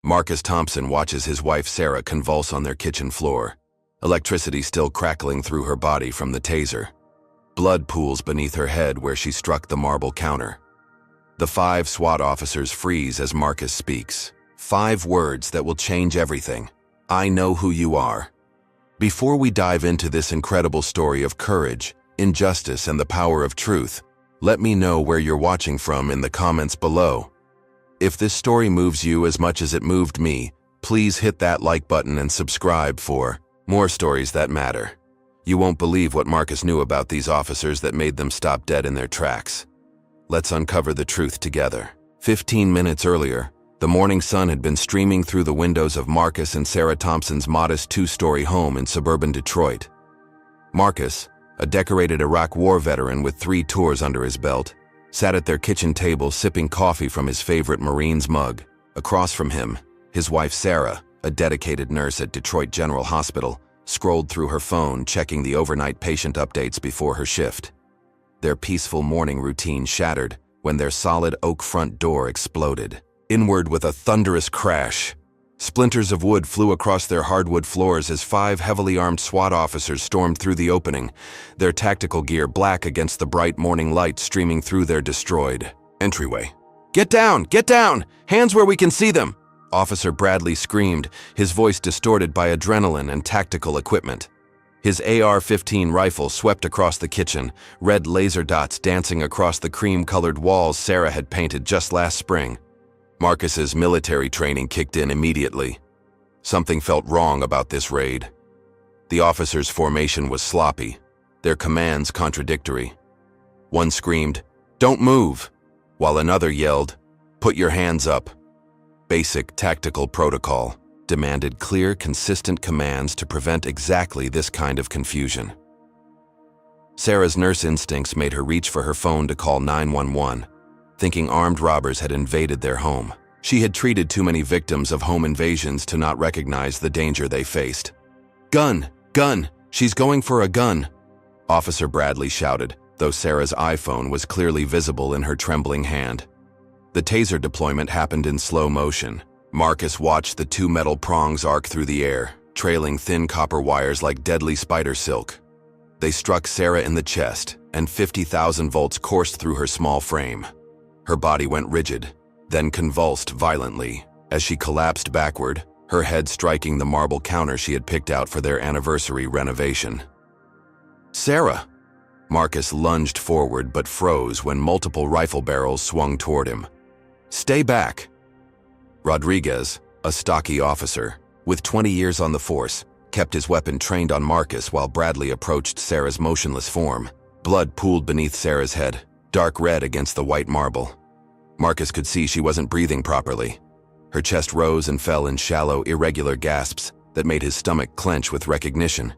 Marcus Thompson watches his wife Sarah convulse on their kitchen floor, electricity still crackling through her body from the taser. Blood pools beneath her head where she struck the marble counter. The 5 SWAT officers freeze as Marcus speaks. 5 words that will change everything. I know who you are. Before we dive into this incredible story of courage, injustice, and the power of truth, let me know where you're watching from in the comments below. If this story moves you as much as it moved me, please hit that like button and subscribe for more stories that matter. You won't believe what Marcus knew about these officers that made them stop dead in their tracks. Let's uncover the truth together. 15 minutes earlier, the morning sun had been streaming through the windows of Marcus and Sarah Thompson's modest 2-story home in suburban Detroit. Marcus, a decorated Iraq War veteran with 3 tours under his belt, sat at their kitchen table sipping coffee from his favorite Marines mug. Across from him, his wife Sarah, a dedicated nurse at Detroit General Hospital, scrolled through her phone checking the overnight patient updates before her shift. Their peaceful morning routine shattered when their solid oak front door exploded. Inward with a thunderous crash. Splinters of wood flew across their hardwood floors as 5 heavily armed SWAT officers stormed through the opening, their tactical gear black against the bright morning light streaming through their destroyed entryway. Get down! Get down! Hands where we can see them! Officer Bradley screamed, his voice distorted by adrenaline and tactical equipment. His AR-15 rifle swept across the kitchen, red laser dots dancing across the cream-colored walls Sarah had painted just last spring. Marcus's military training kicked in immediately. Something felt wrong about this raid. The officers' formation was sloppy, their commands contradictory. One screamed, "Don't move," while another yelled, "Put your hands up." Basic tactical protocol demanded clear, consistent commands to prevent exactly this kind of confusion. Sarah's nurse instincts made her reach for her phone to call 911. Thinking armed robbers had invaded their home. She had treated too many victims of home invasions to not recognize the danger they faced. "Gun! Gun! She's going for a gun!" Officer Bradley shouted, though Sarah's iPhone was clearly visible in her trembling hand. The taser deployment happened in slow motion. Marcus watched the 2 metal prongs arc through the air, trailing thin copper wires like deadly spider silk. They struck Sarah in the chest, and 50,000 volts coursed through her small frame. Her body went rigid, then convulsed violently as she collapsed backward, her head striking the marble counter she had picked out for their anniversary renovation. "Sarah!" Marcus lunged forward but froze when multiple rifle barrels swung toward him. "Stay back!" Rodriguez, a stocky officer, with 20 years on the force, kept his weapon trained on Marcus while Bradley approached Sarah's motionless form. Blood pooled beneath Sarah's head, dark red against the white marble. Marcus could see she wasn't breathing properly. Her chest rose and fell in shallow, irregular gasps that made his stomach clench with recognition.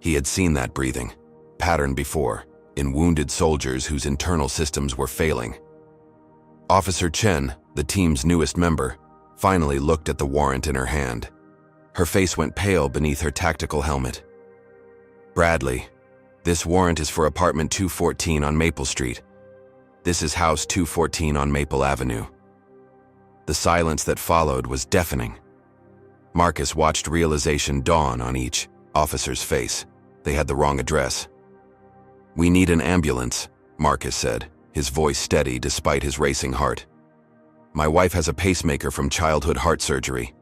He had seen that breathing pattern before, in wounded soldiers whose internal systems were failing. Officer Chen, the team's newest member, finally looked at the warrant in her hand. Her face went pale beneath her tactical helmet. "Bradley, this warrant is for apartment 214 on Maple Street. This is house 214 on Maple Avenue." The silence that followed was deafening. Marcus watched realization dawn on each officer's face. They had the wrong address. "We need an ambulance," Marcus said, his voice steady despite his racing heart. "My wife has a pacemaker from childhood heart surgery.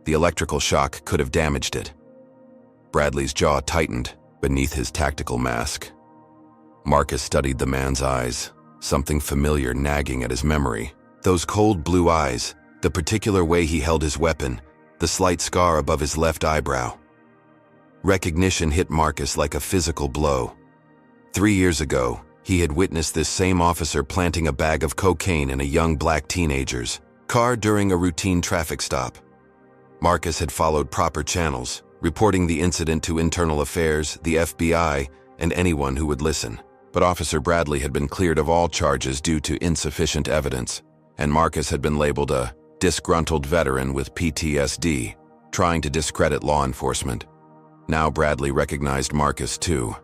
The electrical shock could have damaged it." Bradley's jaw tightened beneath his tactical mask. Marcus studied the man's eyes, something familiar nagging at his memory. Those cold blue eyes, the particular way he held his weapon, the slight scar above his left eyebrow. Recognition hit Marcus like a physical blow. 3 years ago, he had witnessed this same officer planting a bag of cocaine in a young black teenager's car during a routine traffic stop. Marcus had followed proper channels, reporting the incident to Internal Affairs, the FBI, and anyone who would listen. But Officer Bradley had been cleared of all charges due to insufficient evidence, and Marcus had been labeled a disgruntled veteran with PTSD, trying to discredit law enforcement. Now Bradley recognized Marcus too.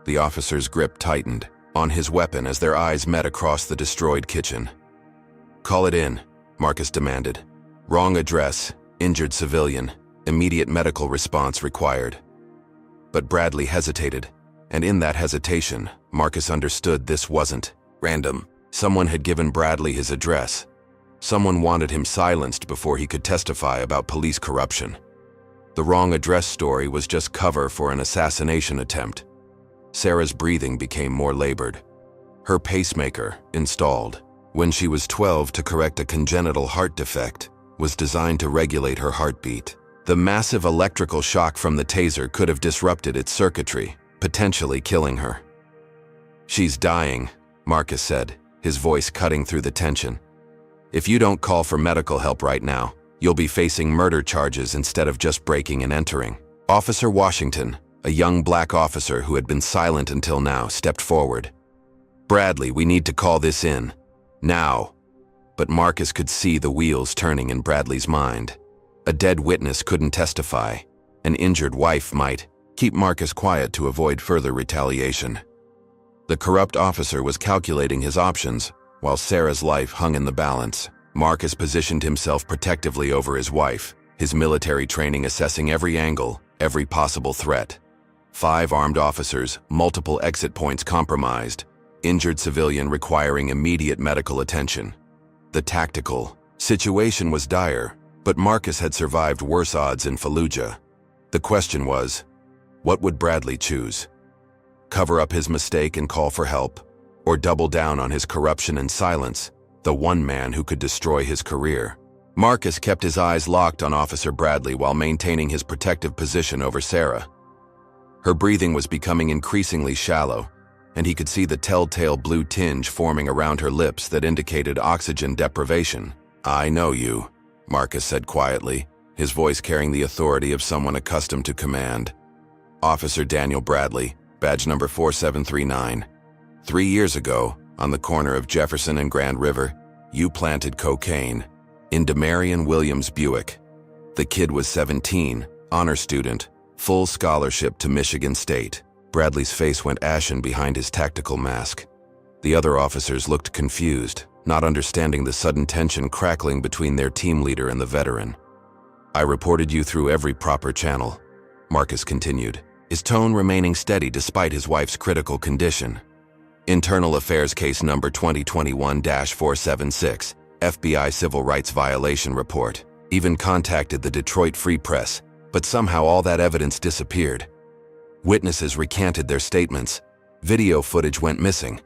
The officer's grip tightened on his weapon as their eyes met across the destroyed kitchen. "Call it in," Marcus demanded. "Wrong address. Injured civilian. Immediate medical response required. But Bradley hesitated, and in that hesitation, Marcus understood this wasn't random. Someone had given Bradley his address. Someone wanted him silenced before he could testify about police corruption. The wrong address story was just cover for an assassination attempt. Sarah's breathing became more labored. Her pacemaker, installed when she was 12 to correct a congenital heart defect, was designed to regulate her heartbeat. The massive electrical shock from the taser could have disrupted its circuitry, potentially killing her. "She's dying," Marcus said, his voice cutting through the tension. "If you don't call for medical help right now, you'll be facing murder charges instead of just breaking and entering." Officer Washington, a young black officer who had been silent until now, stepped forward. "Bradley, we need to call this in. Now." But Marcus could see the wheels turning in Bradley's mind. A dead witness couldn't testify. An injured wife might. Keep Marcus quiet to avoid further retaliation. The corrupt officer was calculating his options, while Sarah's life hung in the balance. Marcus positioned himself protectively over his wife, his military training assessing every angle, every possible threat. 5 armed officers, multiple exit points compromised, injured civilian requiring immediate medical attention. The tactical situation was dire, but Marcus had survived worse odds in Fallujah. The question was, what would Bradley choose? Cover up his mistake and call for help, or double down on his corruption and silence, the one man who could destroy his career? Marcus kept his eyes locked on Officer Bradley while maintaining his protective position over Sarah. Her breathing was becoming increasingly shallow, and he could see the telltale blue tinge forming around her lips that indicated oxygen deprivation. "I know you," Marcus said quietly, his voice carrying the authority of someone accustomed to command. "Officer Daniel Bradley, badge number 4739. 3 years ago, on the corner of Jefferson and Grand River, you planted cocaine in Demarion Williams Buick. The kid was 17, honor student, full scholarship to Michigan State." Bradley's face went ashen behind his tactical mask. The other officers looked confused, not understanding the sudden tension crackling between their team leader and the veteran. "I reported you through every proper channel," Marcus continued, his tone remaining steady despite his wife's critical condition. "Internal Affairs Case Number 2021-476, FBI Civil Rights Violation Report. Even contacted the Detroit Free Press, but somehow all that evidence disappeared. Witnesses recanted their statements, video footage went missing,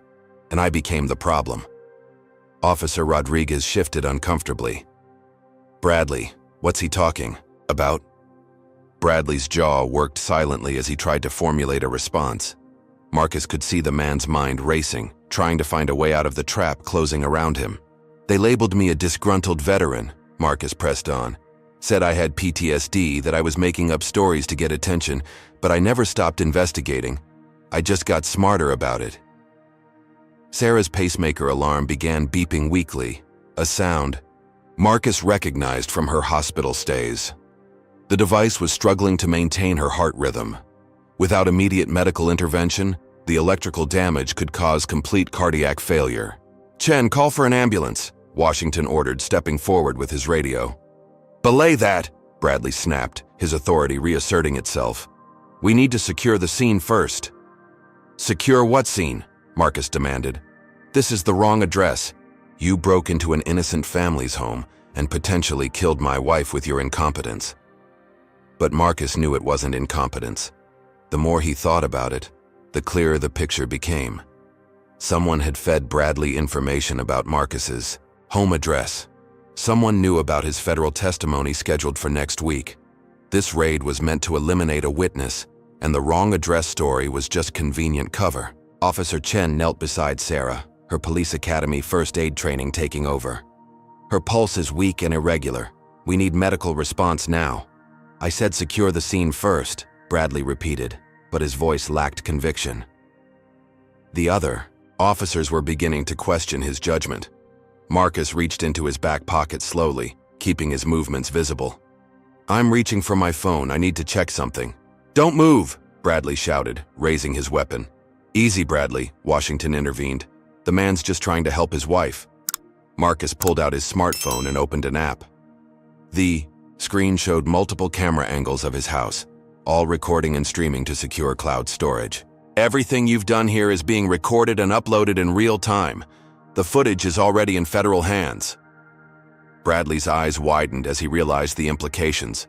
and I became the problem." Officer Rodriguez shifted uncomfortably. "Bradley, what's he talking about?" Bradley's jaw worked silently as he tried to formulate a response. Marcus could see the man's mind racing, trying to find a way out of the trap closing around him. "They labeled me a disgruntled veteran," Marcus pressed on. "Said I had PTSD, that I was making up stories to get attention, but I never stopped investigating. I just got smarter about it." Sarah's pacemaker alarm began beeping weakly, a sound Marcus recognized from her hospital stays. The device was struggling to maintain her heart rhythm. Without immediate medical intervention, the electrical damage could cause complete cardiac failure. "Chen, call for an ambulance," Washington ordered, stepping forward with his radio. "Belay that," Bradley snapped, his authority reasserting itself. "We need to secure the scene first." "Secure what scene?" Marcus demanded. "This is the wrong address. You broke into an innocent family's home and potentially killed my wife with your incompetence." But Marcus knew it wasn't incompetence. The more he thought about it, the clearer the picture became. Someone had fed Bradley information about Marcus's home address. Someone knew about his federal testimony scheduled for next week. This raid was meant to eliminate a witness, and the wrong address story was just convenient cover. Officer Chen knelt beside Sarah, her police academy first aid training taking over. "Her pulse is weak and irregular. We need medical response now." "I said secure the scene first," Bradley repeated, but his voice lacked conviction. The other officers were beginning to question his judgment. Marcus reached into his back pocket slowly, keeping his movements visible. "I'm reaching for my phone. I need to check something." "Don't move," Bradley shouted, raising his weapon. "Easy, Bradley," Washington intervened. "The man's just trying to help his wife." Marcus pulled out his smartphone and opened an app. The Screen showed multiple camera angles of his house, all recording and streaming to secure cloud storage. Everything you've done here is being recorded and uploaded in real time. The footage is already in federal hands. Bradley's eyes widened as he realized the implications.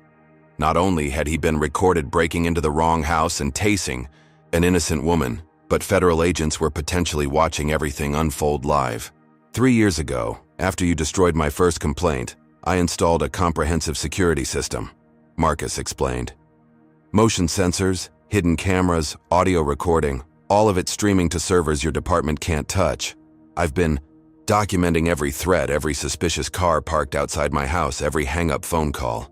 Not only had he been recorded breaking into the wrong house and tasing an innocent woman, but federal agents were potentially watching everything unfold live. 3 years ago, after you destroyed my first complaint, I installed a comprehensive security system, Marcus explained. Motion sensors, hidden cameras, audio recording, all of it streaming to servers your department can't touch. I've been documenting every threat, every suspicious car parked outside my house, every hang-up phone call.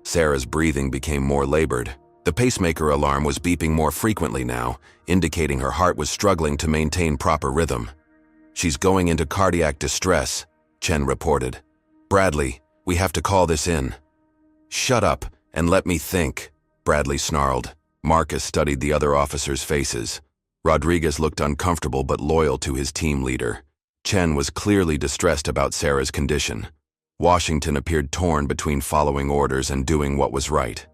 Sarah's breathing became more labored. The pacemaker alarm was beeping more frequently now, indicating her heart was struggling to maintain proper rhythm. She's going into cardiac distress, Chen reported. Bradley, we have to call this in. Shut up and let me think, Bradley snarled. Marcus studied the other officers' faces. Rodriguez looked uncomfortable but loyal to his team leader. Chen was clearly distressed about Sarah's condition. Washington appeared torn between following orders and doing what was right.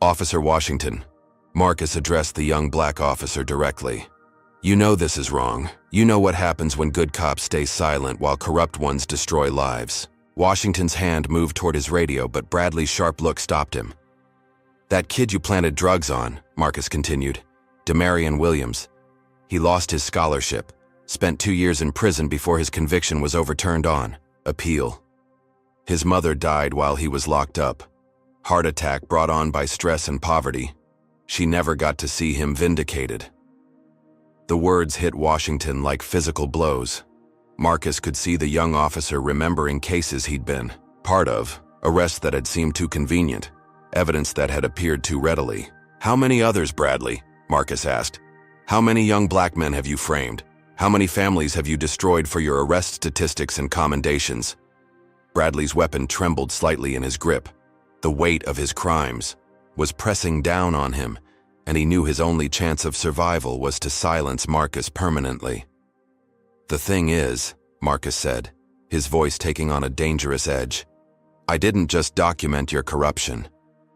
Officer Washington, Marcus addressed the young black officer directly. You know this is wrong. You know what happens when good cops stay silent while corrupt ones destroy lives. Washington's hand moved toward his radio, but Bradley's sharp look stopped him. That kid you planted drugs on, Marcus continued, Demarion Williams. He lost his scholarship, spent 2 years in prison before his conviction was overturned on appeal. His mother died while he was locked up. Heart attack brought on by stress and poverty. She never got to see him vindicated. The words hit Washington like physical blows. Marcus could see the young officer remembering cases he'd been part of, arrests that had seemed too convenient, evidence that had appeared too readily. How many others, Bradley? Marcus asked. How many young black men have you framed? How many families have you destroyed for your arrest statistics and commendations? Bradley's weapon trembled slightly in his grip. The weight of his crimes was pressing down on him, and he knew his only chance of survival was to silence Marcus permanently. The thing is, Marcus said, his voice taking on a dangerous edge, I didn't just document your corruption.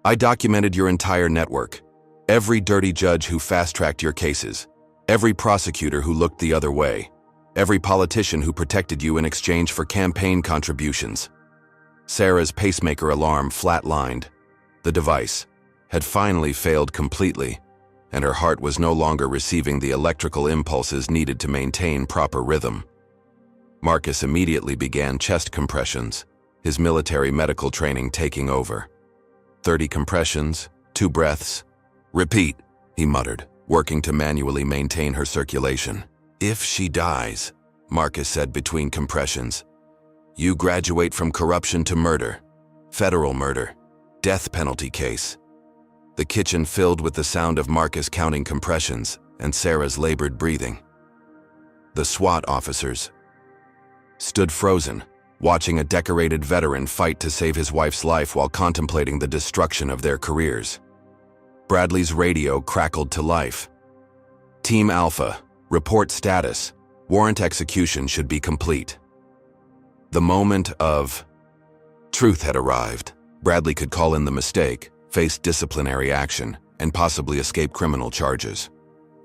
I documented your entire network. Every dirty judge who fast-tracked your cases. Every prosecutor who looked the other way. Every politician who protected you in exchange for campaign contributions. Sarah's pacemaker alarm flatlined. The device had finally failed completely, and her heart was no longer receiving the electrical impulses needed to maintain proper rhythm. Marcus immediately began chest compressions, his military medical training taking over. 30 compressions, 2 breaths. Repeat, he muttered, working to manually maintain her circulation. If she dies, Marcus said between compressions, you graduate from corruption to murder. Federal murder. Death penalty case. The kitchen filled with the sound of Marcus counting compressions and Sarah's labored breathing. The SWAT officers stood frozen, watching a decorated veteran fight to save his wife's life while contemplating the destruction of their careers. Bradley's radio crackled to life. Team Alpha, report status. Warrant execution should be complete. The moment of truth had arrived. Bradley could call in the mistake, face disciplinary action, and possibly escape criminal charges.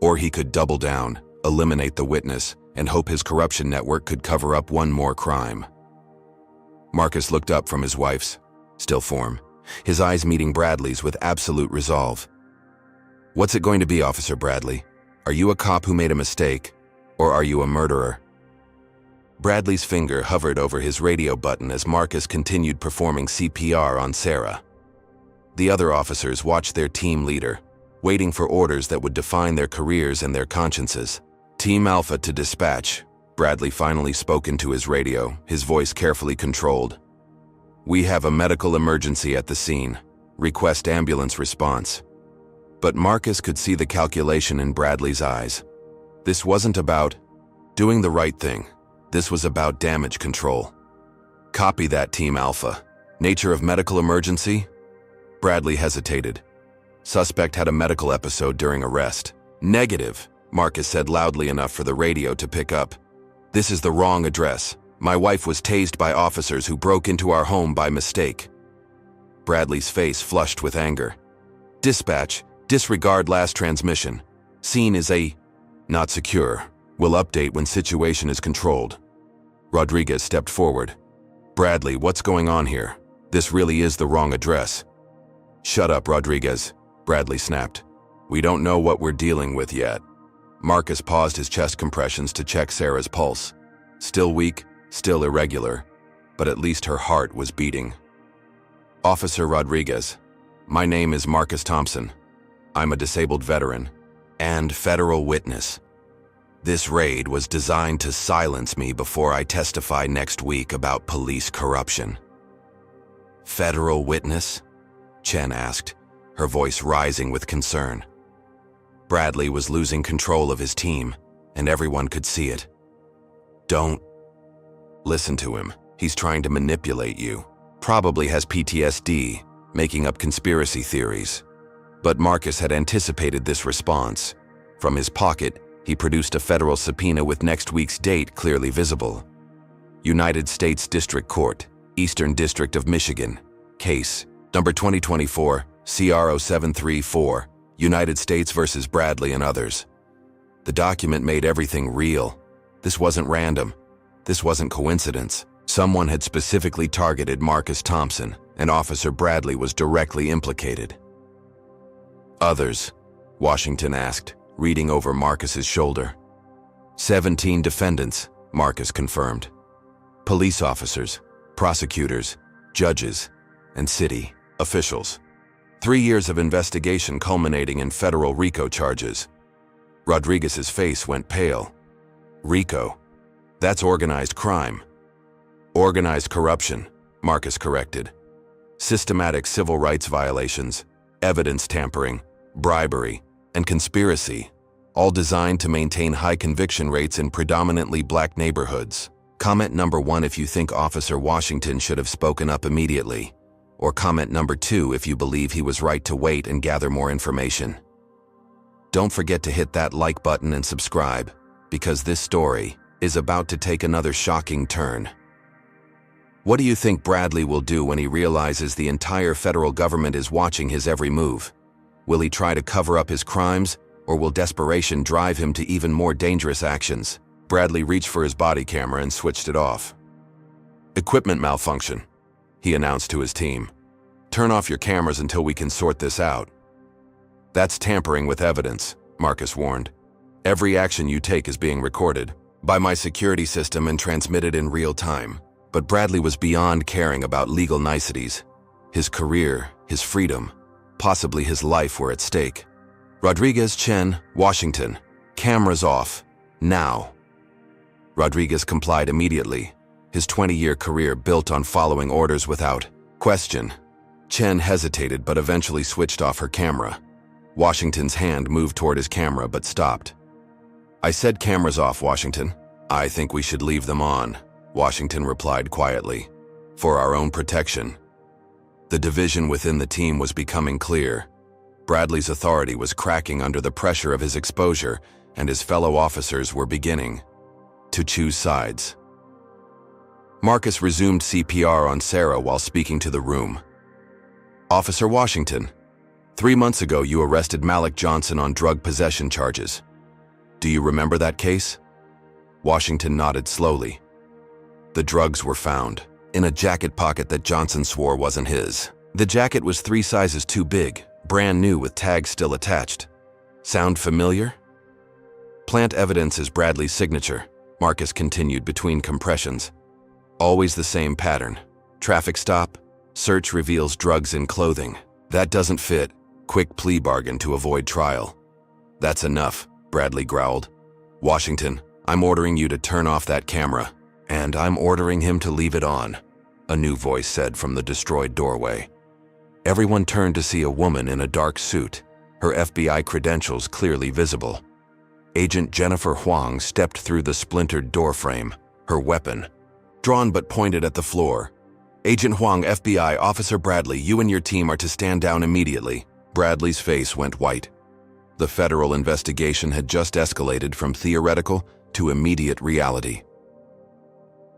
Or he could double down, eliminate the witness, and hope his corruption network could cover up one more crime. Marcus looked up from his wife's still form, his eyes meeting Bradley's with absolute resolve. What's it going to be, Officer Bradley? Are you a cop who made a mistake, or are you a murderer? Bradley's finger hovered over his radio button as Marcus continued performing CPR on Sarah. The other officers watched their team leader, waiting for orders that would define their careers and their consciences. Team Alpha to dispatch. Bradley finally spoke into his radio, his voice carefully controlled. We have a medical emergency at the scene. Request ambulance response. But Marcus could see the calculation in Bradley's eyes. This wasn't about doing the right thing. This was about damage control. Copy that, Team Alpha. Nature of medical emergency? Bradley hesitated. Suspect had a medical episode during arrest. Negative, Marcus said loudly enough for the radio to pick up. This is the wrong address. My wife was tased by officers who broke into our home by mistake. Bradley's face flushed with anger. Dispatch, disregard last transmission. Scene is not secure. Will update when situation is controlled. Rodriguez stepped forward. Bradley, what's going on here? This really is the wrong address. Shut up, Rodriguez, Bradley snapped. We don't know what we're dealing with yet. Marcus paused his chest compressions to check Sarah's pulse. Still weak, still irregular, but at least her heart was beating. Officer Rodriguez, my name is Marcus Thompson. I'm a disabled veteran and federal witness. This raid was designed to silence me before I testify next week about police corruption. Federal witness? Chen asked, her voice rising with concern. Bradley was losing control of his team, and everyone could see it. Don't listen to him. He's trying to manipulate you. Probably has PTSD, making up conspiracy theories. But Marcus had anticipated this response. From his pocket, he produced a federal subpoena with next week's date clearly visible. United States District Court, Eastern District of Michigan. Case number 2024, CR 0734, United States versus Bradley and others. The document made everything real. This wasn't random. This wasn't coincidence. Someone had specifically targeted Marcus Thompson, and Officer Bradley was directly implicated. Others? Washington asked, reading over Marcus's shoulder. 17 defendants, Marcus confirmed. Police officers, prosecutors, judges, and city officials. 3 years of investigation culminating in federal RICO charges. Rodriguez's face went pale. RICO? That's organized crime. Organized corruption, Marcus corrected. Systematic civil rights violations, evidence tampering, bribery, and conspiracy, all designed to maintain high conviction rates in predominantly black neighborhoods. Comment number 1 if you think Officer Washington should have spoken up immediately, or comment number 2 if you believe he was right to wait and gather more information. Don't forget to hit that like button and subscribe, because this story is about to take another shocking turn. What do you think Bradley will do when he realizes the entire federal government is watching his every move? Will he try to cover up his crimes, or will desperation drive him to even more dangerous actions? Bradley reached for his body camera and switched it off. Equipment malfunction, he announced to his team. Turn off your cameras until we can sort this out. That's tampering with evidence, Marcus warned. Every action you take is being recorded by my security system and transmitted in real time. But Bradley was beyond caring about legal niceties. His career, his freedom, possibly his life were at stake. Rodriguez, Chen, Washington, cameras off, now. Rodriguez complied immediately, his 20-year career built on following orders without question. Chen hesitated but eventually switched off her camera. Washington's hand moved toward his camera but stopped. I said cameras off, Washington. I think we should leave them on, Washington replied quietly. For our own protection. The division within the team was becoming clear. Bradley's authority was cracking under the pressure of his exposure, and his fellow officers were beginning to choose sides. Marcus resumed CPR on Sarah while speaking to the room. Officer Washington, 3 months ago you arrested Malik Johnson on drug possession charges. Do you remember that case? Washington nodded slowly. The drugs were found in a jacket pocket that Johnson swore wasn't his. The jacket was 3 sizes too big, brand new with tags still attached. Sound familiar? Plant evidence is Bradley's signature, Marcus continued between compressions. Always the same pattern. Traffic stop, search reveals drugs in clothing. That doesn't fit. Quick plea bargain to avoid trial. That's enough, Bradley growled. Washington, I'm ordering you to turn off that camera. And I'm ordering him to leave it on, a new voice said from the destroyed doorway. Everyone turned to see a woman in a dark suit, her FBI credentials clearly visible. Agent Jennifer Huang stepped through the splintered doorframe, her weapon drawn but pointed at the floor. Agent Huang, FBI, Officer Bradley, you and your team are to stand down immediately. Bradley's face went white. The federal investigation had just escalated from theoretical to immediate reality.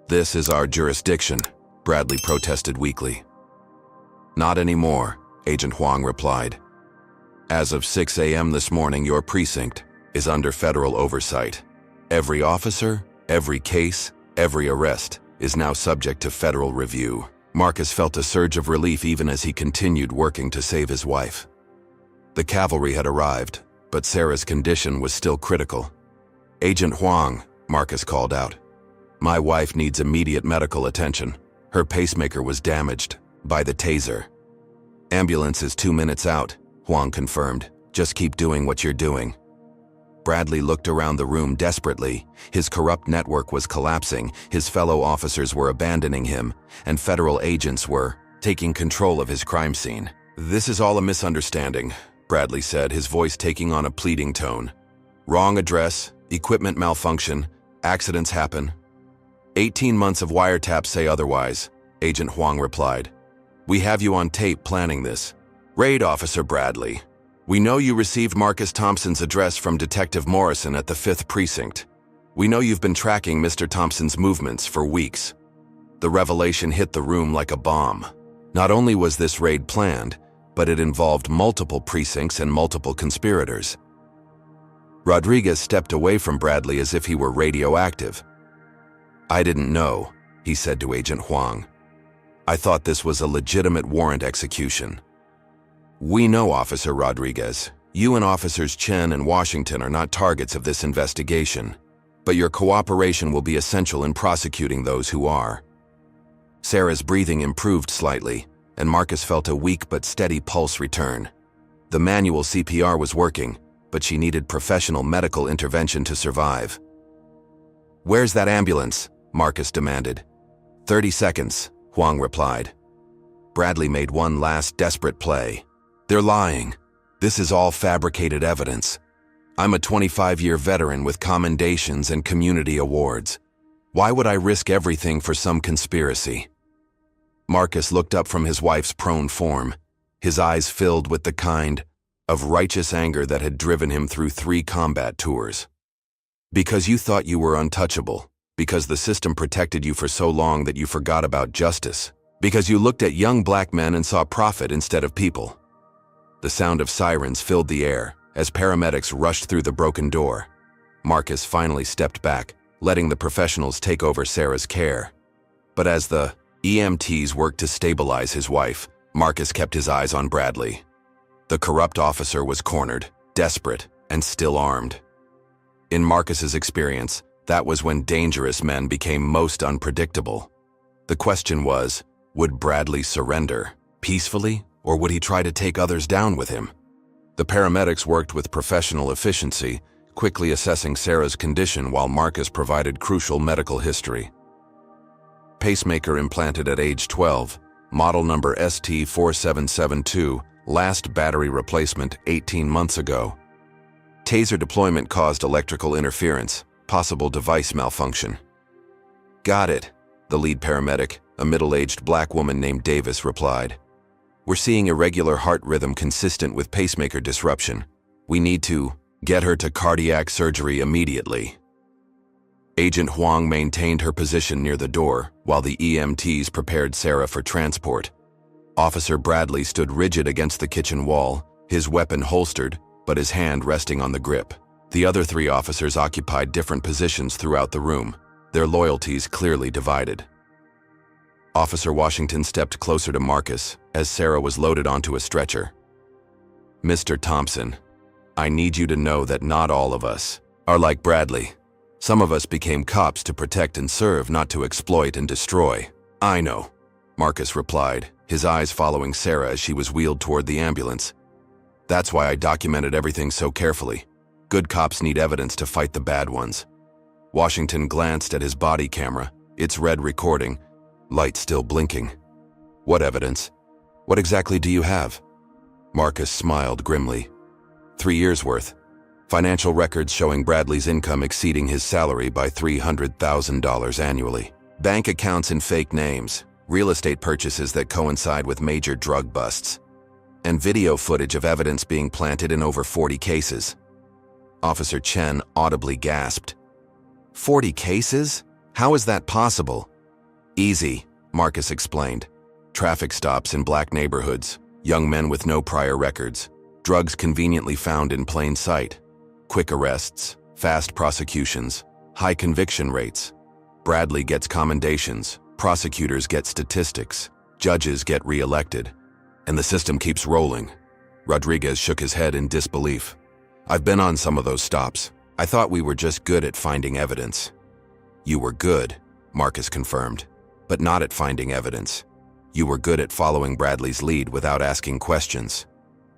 This is our jurisdiction, Bradley protested weakly. Not anymore, Agent Huang replied. As of 6 a.m. this morning, your precinct is under federal oversight. Every officer, every case, every arrest is now subject to federal review. Marcus felt a surge of relief even as he continued working to save his wife. The cavalry had arrived, but Sarah's condition was still critical. Agent Huang, Marcus called out. My wife needs immediate medical attention. Her pacemaker was damaged by the taser. Ambulance is 2 minutes out, Huang confirmed. Just keep doing what you're doing. Bradley looked around the room desperately. His corrupt network was collapsing, his fellow officers were abandoning him, and federal agents were taking control of his crime scene. This is all a misunderstanding, Bradley said, his voice taking on a pleading tone. Wrong address, equipment malfunction, accidents happen. 18 months of wiretaps say otherwise, Agent Huang replied. We have you on tape planning this. Raid Officer Bradley. We know you received Marcus Thompson's address from Detective Morrison at the 5th Precinct. We know you've been tracking Mr. Thompson's movements for weeks. The revelation hit the room like a bomb. Not only was this raid planned, but it involved multiple precincts and multiple conspirators. Rodriguez stepped away from Bradley as if he were radioactive. I didn't know, he said to Agent Huang. I thought this was a legitimate warrant execution. We know, Officer Rodriguez. You and Officers Chen and Washington are not targets of this investigation, but your cooperation will be essential in prosecuting those who are. Sarah's breathing improved slightly, and Marcus felt a weak but steady pulse return. The manual CPR was working, but she needed professional medical intervention to survive. Where's that ambulance? Marcus demanded. 30 seconds, Huang replied. Bradley made one last desperate play. They're lying. This is all fabricated evidence. I'm a 25-year veteran with commendations and community awards. Why would I risk everything for some conspiracy? Marcus looked up from his wife's prone form, his eyes filled with the kind of righteous anger that had driven him through 3 combat tours. Because you thought you were untouchable, because the system protected you for so long that you forgot about justice, because you looked at young black men and saw profit instead of people. The sound of sirens filled the air as paramedics rushed through the broken door. Marcus finally stepped back, letting the professionals take over Sarah's care. But as the EMTs worked to stabilize his wife, Marcus kept his eyes on Bradley. The corrupt officer was cornered, desperate, and still armed. In Marcus's experience, that was when dangerous men became most unpredictable. The question was, would Bradley surrender peacefully, or would he try to take others down with him? The paramedics worked with professional efficiency, quickly assessing Sarah's condition while Marcus provided crucial medical history. Pacemaker implanted at age 12, model number ST4772, last battery replacement 18 months ago. Taser deployment caused electrical interference, possible device malfunction. Got it, the lead paramedic, a middle-aged black woman named Davis, replied. We're seeing irregular heart rhythm consistent with pacemaker disruption. We need to get her to cardiac surgery immediately. Agent Huang maintained her position near the door while the EMTs prepared Sarah for transport. Officer Bradley stood rigid against the kitchen wall, his weapon holstered, but his hand resting on the grip. The other 3 officers occupied different positions throughout the room, their loyalties clearly divided. Officer Washington stepped closer to Marcus as Sarah was loaded onto a stretcher. Mr. Thompson, I need you to know that not all of us are like Bradley. Some of us became cops to protect and serve, not to exploit and destroy. I know, Marcus replied, his eyes following Sarah as she was wheeled toward the ambulance. That's why I documented everything so carefully. Good cops need evidence to fight the bad ones. Washington glanced at his body camera, its red recording, light still blinking. What evidence? What exactly do you have? Marcus smiled grimly. 3 years' worth. Financial records showing Bradley's income exceeding his salary by $300,000 annually. Bank accounts in fake names, real estate purchases that coincide with major drug busts, and video footage of evidence being planted in over 40 cases. Officer Chen audibly gasped. 40 cases? How is that possible? Easy, Marcus explained. Traffic stops in black neighborhoods, young men with no prior records, drugs conveniently found in plain sight, quick arrests, fast prosecutions, high conviction rates. Bradley gets commendations, prosecutors get statistics, judges get re-elected, and the system keeps rolling. Rodriguez shook his head in disbelief. I've been on some of those stops. I thought we were just good at finding evidence. You were good, Marcus confirmed, but not at finding evidence. You were good at following Bradley's lead without asking questions.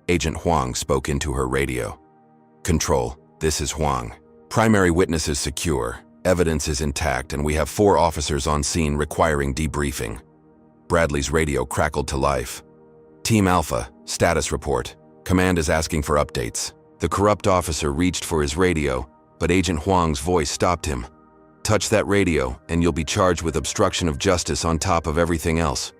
Agent Huang spoke into her radio. Control, this is Huang. Primary witness is secure, evidence is intact, and we have 4 officers on scene requiring debriefing. Bradley's radio crackled to life. Team Alpha, status report. Command is asking for updates. The corrupt officer reached for his radio, but Agent Huang's voice stopped him. Touch that radio, and you'll be charged with obstruction of justice on top of everything else.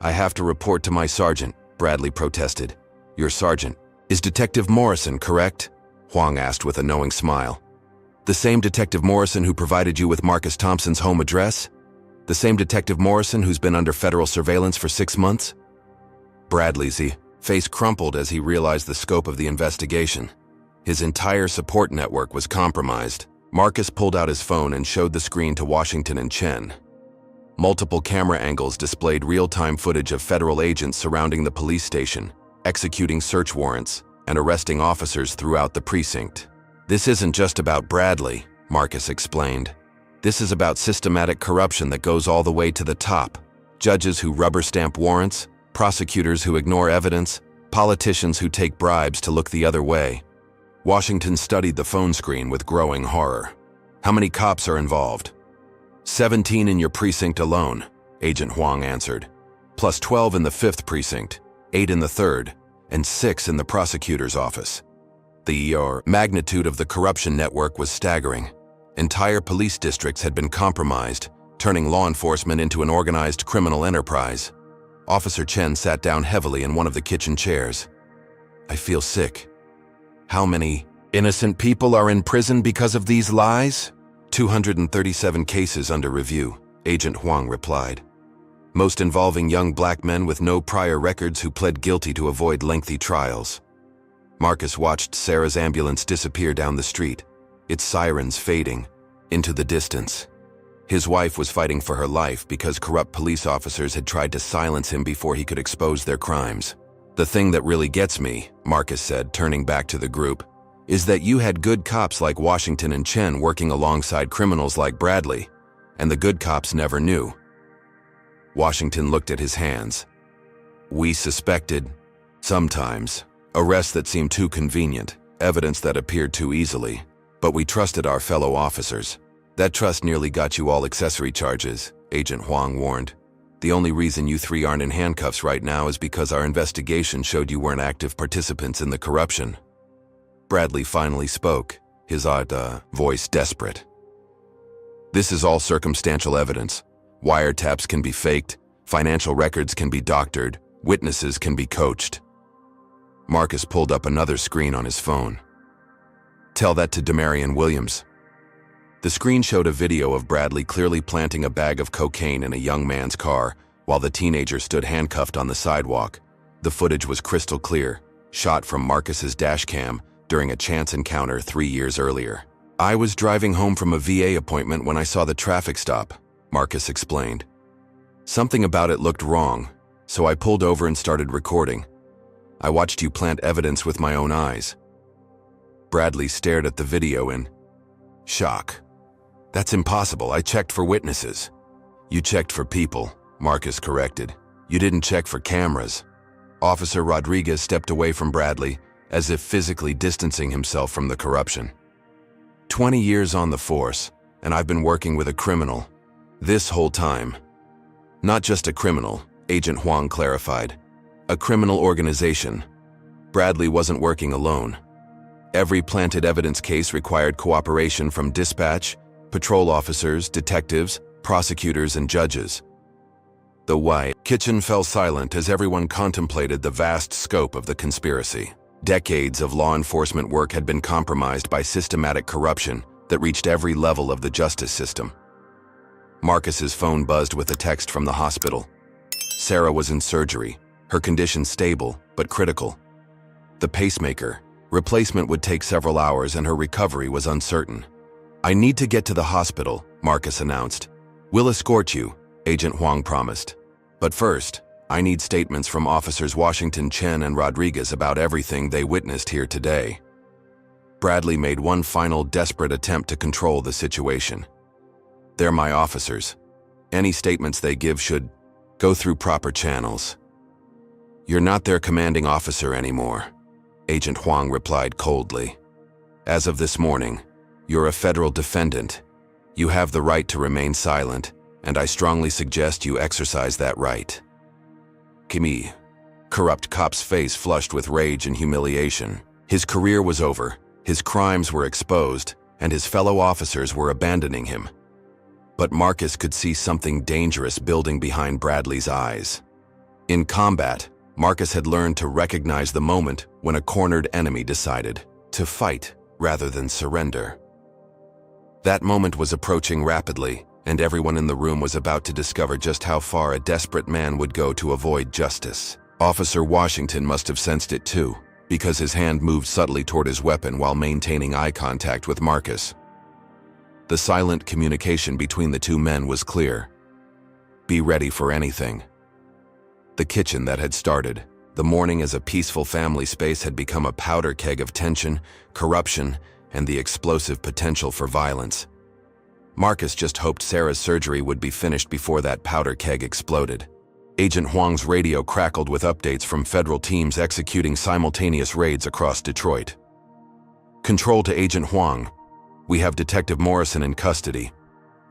I have to report to my sergeant, Bradley protested. Your sergeant is Detective Morrison, correct? Huang asked with a knowing smile. The same Detective Morrison who provided you with Marcus Thompson's home address? The same Detective Morrison who's been under federal surveillance for 6 months? Bradley's face crumpled as he realized the scope of the investigation. His entire support network was compromised. Marcus pulled out his phone and showed the screen to Washington and Chen. Multiple camera angles displayed real-time footage of federal agents surrounding the police station, executing search warrants, and arresting officers throughout the precinct. This isn't just about Bradley, Marcus explained. This is about systematic corruption that goes all the way to the top. Judges who rubber-stamp warrants, prosecutors who ignore evidence, politicians who take bribes to look the other way. Washington studied the phone screen with growing horror. How many cops are involved? 17 in your precinct alone, Agent Huang answered. Plus 12 in the 5th precinct, 8 in the 3rd, and 6 in the prosecutor's office. The magnitude of the corruption network was staggering. Entire police districts had been compromised, turning law enforcement into an organized criminal enterprise. Officer Chen sat down heavily in one of the kitchen chairs. I feel sick. How many innocent people are in prison because of these lies? 237 cases under review, Agent Huang replied. Most involving young black men with no prior records who pled guilty to avoid lengthy trials. Marcus watched Sarah's ambulance disappear down the street, its sirens fading into the distance. His wife was fighting for her life because corrupt police officers had tried to silence him before he could expose their crimes. The thing that really gets me, Marcus said, turning back to the group, is that you had good cops like Washington and Chen working alongside criminals like Bradley, and the good cops never knew. Washington looked at his hands. We suspected, sometimes, arrests that seemed too convenient, evidence that appeared too easily, but we trusted our fellow officers. That trust nearly got you all accessory charges, Agent Huang warned. The only reason you 3 aren't in handcuffs right now is because our investigation showed you weren't active participants in the corruption. Bradley finally spoke, his odd voice desperate. This is all circumstantial evidence. Wiretaps can be faked, financial records can be doctored, witnesses can be coached. Marcus pulled up another screen on his phone. Tell that to Demarion Williams. The screen showed a video of Bradley clearly planting a bag of cocaine in a young man's car while the teenager stood handcuffed on the sidewalk. The footage was crystal clear, shot from Marcus's dash cam during a chance encounter 3 years earlier. I was driving home from a VA appointment when I saw the traffic stop, Marcus explained. Something about it looked wrong, so I pulled over and started recording. I watched you plant evidence with my own eyes. Bradley stared at the video in shock. That's impossible. I checked for witnesses. You checked for people, Marcus corrected. You didn't check for cameras. Officer Rodriguez stepped away from Bradley, as if physically distancing himself from the corruption. 20 years on the force, and I've been working with a criminal. This whole time. Not just a criminal, Agent Huang clarified. A criminal organization. Bradley wasn't working alone. Every planted evidence case required cooperation from dispatch, patrol officers, detectives, prosecutors, and judges. The kitchen fell silent as everyone contemplated the vast scope of the conspiracy. Decades of law enforcement work had been compromised by systematic corruption that reached every level of the justice system. Marcus's phone buzzed with a text from the hospital. Sarah was in surgery, her condition stable but critical. The pacemaker replacement would take several hours and her recovery was uncertain. "I need to get to the hospital," Marcus announced. "We'll escort you," Agent Huang promised. "But first, I need statements from Officers Washington, Chen, and Rodriguez about everything they witnessed here today." Bradley made one final desperate attempt to control the situation. "They're my officers. Any statements they give should go through proper channels." "You're not their commanding officer anymore," Agent Huang replied coldly. "As of this morning, you're a federal defendant. You have the right to remain silent, and I strongly suggest you exercise that right." Kimi, corrupt cop's face flushed with rage and humiliation. His career was over, his crimes were exposed, and his fellow officers were abandoning him. But Marcus could see something dangerous building behind Bradley's eyes. In combat, Marcus had learned to recognize the moment when a cornered enemy decided to fight rather than surrender. That moment was approaching rapidly, and everyone in the room was about to discover just how far a desperate man would go to avoid justice. Officer Washington must have sensed it too, because his hand moved subtly toward his weapon while maintaining eye contact with Marcus. The silent communication between the two men was clear. Be ready for anything. The kitchen that had started the morning as a peaceful family space had become a powder keg of tension, corruption, and the explosive potential for violence. Marcus just hoped Sarah's surgery would be finished before that powder keg exploded. Agent Huang's radio crackled with updates from federal teams executing simultaneous raids across Detroit. "Control to Agent Huang. We have Detective Morrison in custody.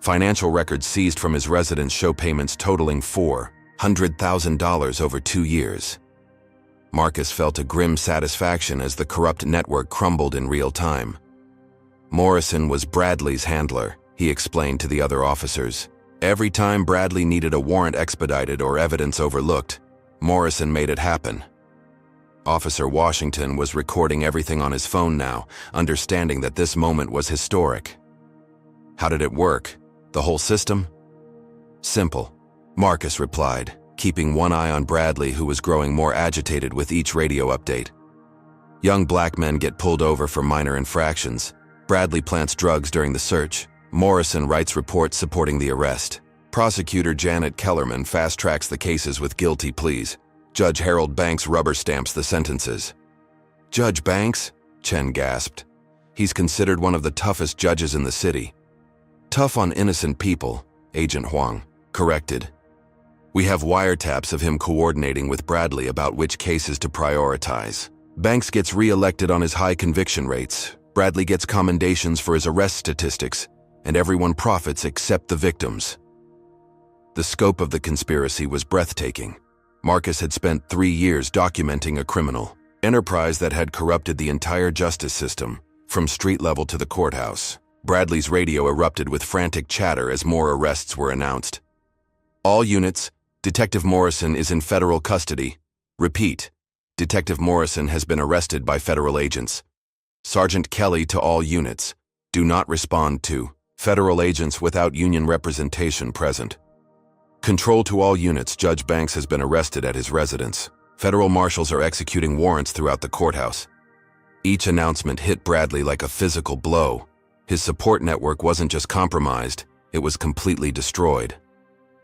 Financial records seized from his residence show payments totaling $400,000 over 2 years." Marcus felt a grim satisfaction as the corrupt network crumbled in real time. Morrison was Bradley's handler, he explained to the other officers. Every time Bradley needed a warrant expedited or evidence overlooked, Morrison made it happen. Officer Washington was recording everything on his phone now, understanding that this moment was historic. How did it work? The whole system? Simple, Marcus replied, keeping one eye on Bradley, who was growing more agitated with each radio update. Young black men get pulled over for minor infractions. Bradley plants drugs during the search. Morrison writes reports supporting the arrest. Prosecutor Janet Kellerman fast-tracks the cases with guilty pleas. Judge Harold Banks rubber stamps the sentences. "Judge Banks?" Chen gasped. "He's considered one of the toughest judges in the city." "Tough on innocent people," Agent Huang corrected. "We have wiretaps of him coordinating with Bradley about which cases to prioritize. Banks gets re-elected on his high conviction rates. Bradley gets commendations for his arrest statistics, and everyone profits except the victims." The scope of the conspiracy was breathtaking. Marcus had spent 3 years documenting a criminal enterprise that had corrupted the entire justice system, from street level to the courthouse. Bradley's radio erupted with frantic chatter as more arrests were announced. "All units, Detective Morrison is in federal custody. Repeat, Detective Morrison has been arrested by federal agents. Sergeant Kelly to all units, do not respond to federal agents without union representation present. Control to all units, Judge Banks has been arrested at his residence. Federal marshals are executing warrants throughout the courthouse." Each announcement hit Bradley like a physical blow. His support network wasn't just compromised, it was completely destroyed.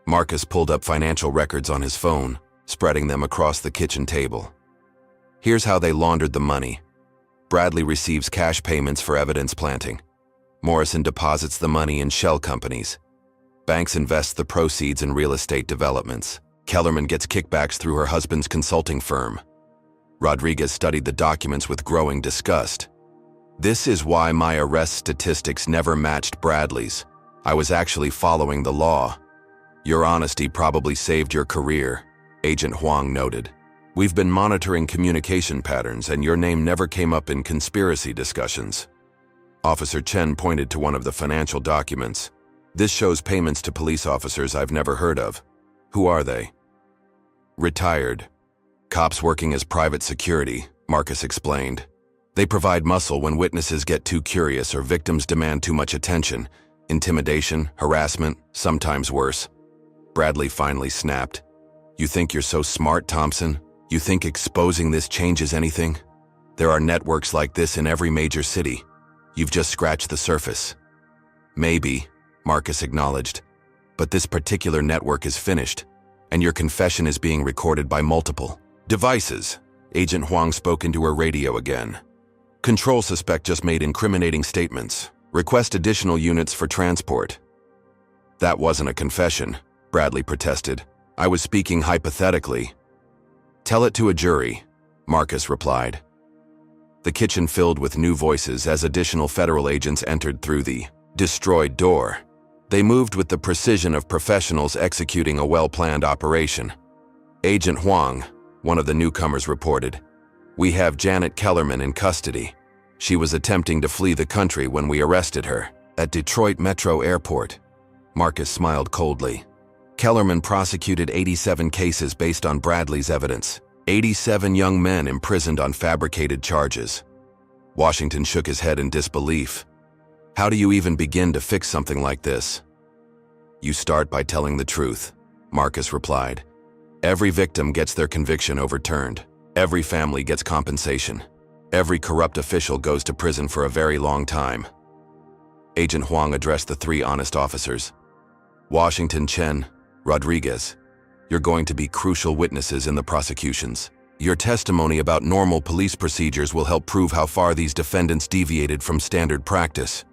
Marcus pulled up financial records on his phone, spreading them across the kitchen table. Here's how they laundered the money. Bradley receives cash payments for evidence planting. Morrison deposits the money in shell companies. Banks invests the proceeds in real estate developments. Kellerman gets kickbacks through her husband's consulting firm. Rodriguez studied the documents with growing disgust. "This is why my arrest statistics never matched Bradley's. I was actually following the law." "Your honesty probably saved your career," Agent Huang noted. "We've been monitoring communication patterns and your name never came up in conspiracy discussions." Officer Chen pointed to one of the financial documents. "This shows payments to police officers I've never heard of. Who are they?" "Retired. Cops working as private security," Marcus explained. "They provide muscle when witnesses get too curious or victims demand too much attention. Intimidation, harassment, sometimes worse." Bradley finally snapped. You think you're so smart, Thompson? You think exposing this changes anything? There are networks like this in every major city. You've just scratched the surface. Maybe, Marcus acknowledged, but this particular network is finished, and your confession is being recorded by multiple devices. Agent Huang spoke into her radio again. Control suspect just made incriminating statements. Request additional units for transport. That wasn't a confession, Bradley protested. I was speaking hypothetically. Tell it to a jury, Marcus replied. The kitchen filled with new voices as additional federal agents entered through the destroyed door. They moved with the precision of professionals executing a well-planned operation. Agent Huang, one of the newcomers reported, we have Janet Kellerman in custody. She was attempting to flee the country when we arrested her at Detroit Metro Airport. Marcus smiled coldly. Kellerman prosecuted 87 cases based on Bradley's evidence. 87 young men imprisoned on fabricated charges. Washington shook his head in disbelief. How do you even begin to fix something like this? You start by telling the truth, Marcus replied. Every victim gets their conviction overturned. Every family gets compensation. Every corrupt official goes to prison for a very long time. Agent Huang addressed the three honest officers. Washington, Chen, Rodriguez, you're going to be crucial witnesses in the prosecutions. Your testimony about normal police procedures will help prove how far these defendants deviated from standard practice.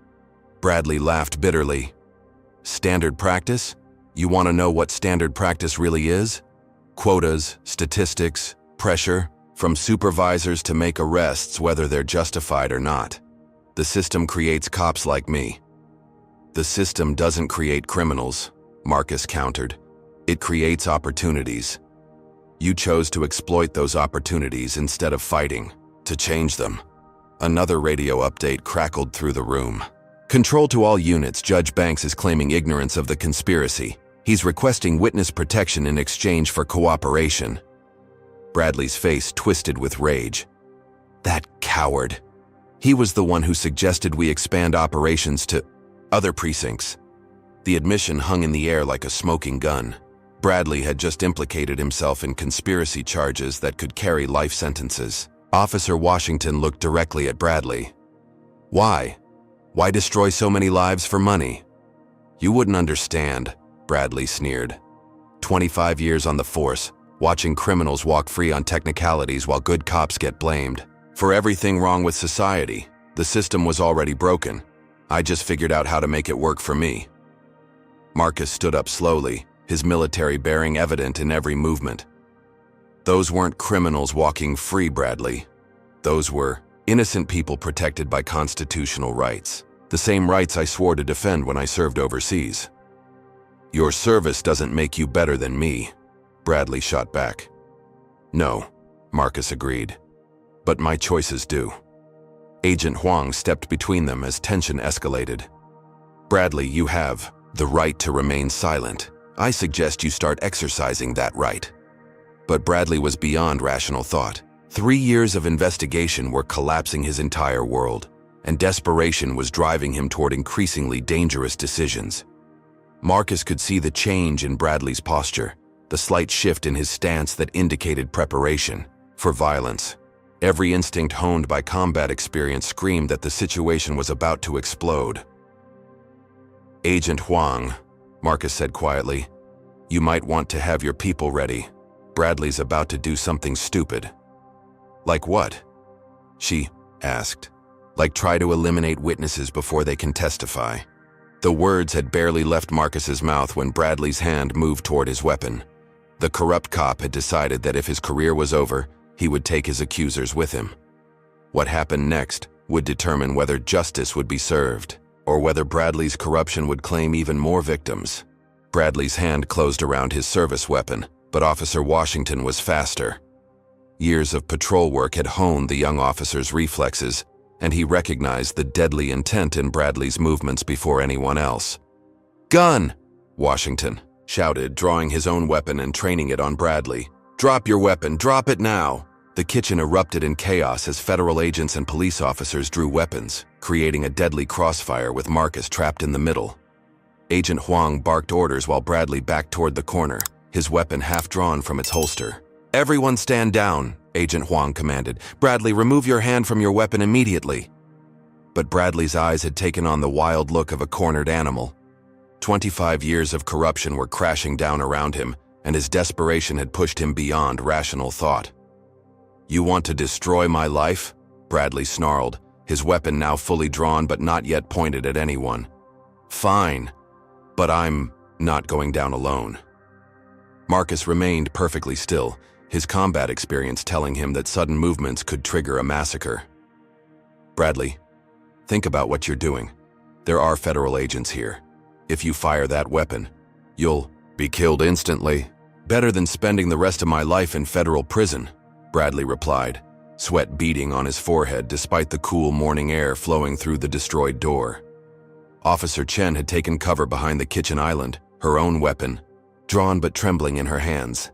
Bradley laughed bitterly. Standard practice? You want to know what standard practice really is? Quotas, statistics, pressure, from supervisors to make arrests whether they're justified or not. The system creates cops like me. The system doesn't create criminals, Marcus countered. It creates opportunities. You chose to exploit those opportunities instead of fighting to change them. Another radio update crackled through the room. Control to all units, Judge Banks is claiming ignorance of the conspiracy. He's requesting witness protection in exchange for cooperation. Bradley's face twisted with rage. That coward. He was the one who suggested we expand operations to other precincts. The admission hung in the air like a smoking gun. Bradley had just implicated himself in conspiracy charges that could carry life sentences. Officer Washington looked directly at Bradley. Why? Why destroy so many lives for money? You wouldn't understand, Bradley sneered. 25 years on the force, watching criminals walk free on technicalities while good cops get blamed. For everything wrong with society, the system was already broken. I just figured out how to make it work for me. Marcus stood up slowly, his military bearing evident in every movement. Those weren't criminals walking free, Bradley. Those were innocent people protected by constitutional rights. The same rights I swore to defend when I served overseas. Your service doesn't make you better than me, Bradley shot back. No, Marcus agreed. But my choices do. Agent Huang stepped between them as tension escalated. Bradley, you have the right to remain silent. I suggest you start exercising that right. But Bradley was beyond rational thought. 3 years of investigation were collapsing his entire world, and desperation was driving him toward increasingly dangerous decisions. Marcus could see the change in Bradley's posture, the slight shift in his stance that indicated preparation for violence. Every instinct honed by combat experience screamed that the situation was about to explode. Agent Huang, Marcus said quietly, you might want to have your people ready. Bradley's about to do something stupid. Like what? She asked. Like try to eliminate witnesses before they can testify. The words had barely left Marcus's mouth when Bradley's hand moved toward his weapon. The corrupt cop had decided that if his career was over, he would take his accusers with him. What happened next would determine whether justice would be served, or whether Bradley's corruption would claim even more victims. Bradley's hand closed around his service weapon, but Officer Washington was faster. Years of patrol work had honed the young officer's reflexes, and he recognized the deadly intent in Bradley's movements before anyone else. Gun! Washington shouted, drawing his own weapon and training it on Bradley. Drop your weapon, drop it now! The kitchen erupted in chaos as federal agents and police officers drew weapons, creating a deadly crossfire with Marcus trapped in the middle. Agent Huang barked orders while Bradley backed toward the corner, his weapon half drawn from its holster. "Everyone stand down," Agent Huang commanded. "Bradley, remove your hand from your weapon immediately." But Bradley's eyes had taken on the wild look of a cornered animal. 25 years of corruption were crashing down around him, and his desperation had pushed him beyond rational thought. "You want to destroy my life?" Bradley snarled, his weapon now fully drawn but not yet pointed at anyone. "Fine, but I'm not going down alone." Marcus remained perfectly still, his combat experience telling him that sudden movements could trigger a massacre. "Bradley, think about what you're doing. There are federal agents here. If you fire that weapon, you'll be killed instantly. Better than spending the rest of my life in federal prison," Bradley replied, sweat beading on his forehead despite the cool morning air flowing through the destroyed door. Officer Chen had taken cover behind the kitchen island, her own weapon, drawn but trembling in her hands.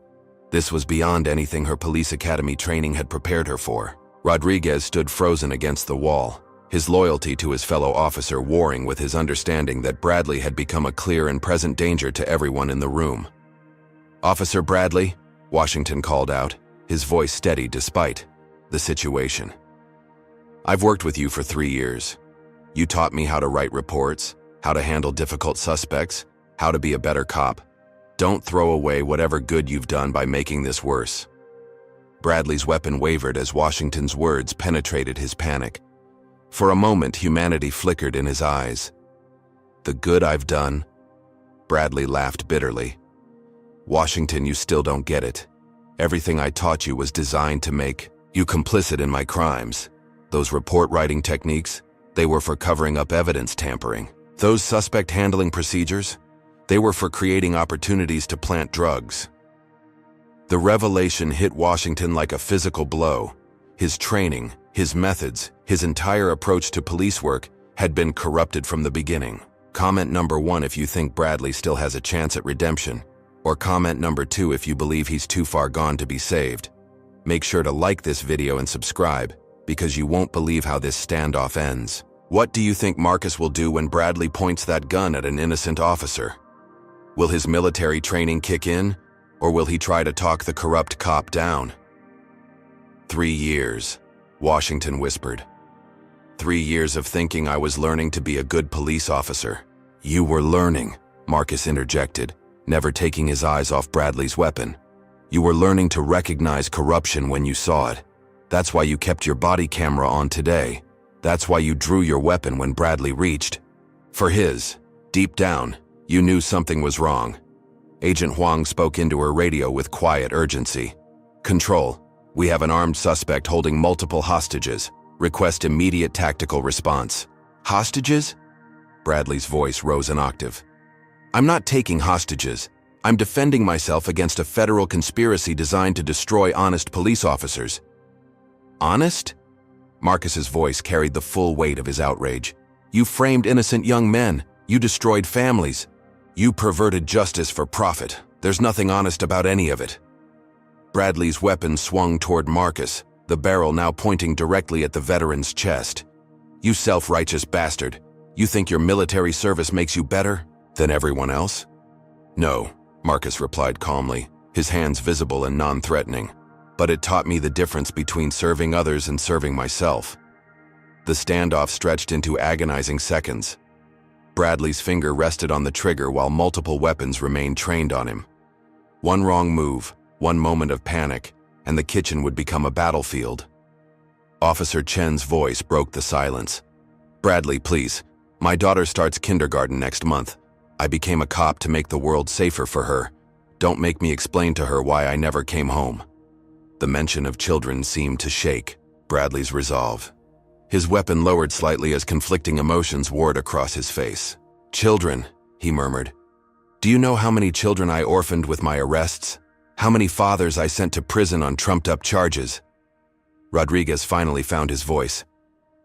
This was beyond anything her police academy training had prepared her for. Rodriguez stood frozen against the wall, his loyalty to his fellow officer warring with his understanding that Bradley had become a clear and present danger to everyone in the room. "Officer Bradley," Washington called out, his voice steady despite the situation. "I've worked with you for 3 years. You taught me how to write reports, how to handle difficult suspects, how to be a better cop. Don't throw away whatever good you've done by making this worse." Bradley's weapon wavered as Washington's words penetrated his panic. For a moment, humanity flickered in his eyes. "The good I've done?" Bradley laughed bitterly. "Washington, you still don't get it. Everything I taught you was designed to make you complicit in my crimes. Those report writing techniques, they were for covering up evidence tampering. Those suspect handling procedures, they were for creating opportunities to plant drugs." The revelation hit Washington like a physical blow. His training, his methods, his entire approach to police work had been corrupted from the beginning. Comment number 1 if you think Bradley still has a chance at redemption, or comment number 2 if you believe he's too far gone to be saved. Make sure to like this video and subscribe, because you won't believe how this standoff ends. What do you think Marcus will do when Bradley points that gun at an innocent officer? Will his military training kick in, or will he try to talk the corrupt cop down? 3 years, Washington whispered. 3 years of thinking I was learning to be a good police officer. "You were learning," Marcus interjected, never taking his eyes off Bradley's weapon. "You were learning to recognize corruption when you saw it. That's why you kept your body camera on today. That's why you drew your weapon when Bradley reached for his. Deep down, you knew something was wrong." Agent Huang spoke into her radio with quiet urgency. "Control, we have an armed suspect holding multiple hostages. Request immediate tactical response." "Hostages?" Bradley's voice rose an octave. "I'm not taking hostages. I'm defending myself against a federal conspiracy designed to destroy honest police officers." "Honest?" Marcus's voice carried the full weight of his outrage. "You framed innocent young men. You destroyed families. You perverted justice for profit. There's nothing honest about any of it." Bradley's weapon swung toward Marcus, the barrel now pointing directly at the veteran's chest. "You self-righteous bastard. You think your military service makes you better than everyone else?" "No," Marcus replied calmly, his hands visible and non-threatening. "But it taught me the difference between serving others and serving myself." The standoff stretched into agonizing seconds. Bradley's finger rested on the trigger while multiple weapons remained trained on him. One wrong move, one moment of panic, and the kitchen would become a battlefield. Officer Chen's voice broke the silence. "Bradley, please. My daughter starts kindergarten next month. I became a cop to make the world safer for her. Don't make me explain to her why I never came home." The mention of children seemed to shake Bradley's resolve. His weapon lowered slightly as conflicting emotions warred across his face. "Children," he murmured. "Do you know how many children I orphaned with my arrests? How many fathers I sent to prison on trumped-up charges?" Rodriguez finally found his voice.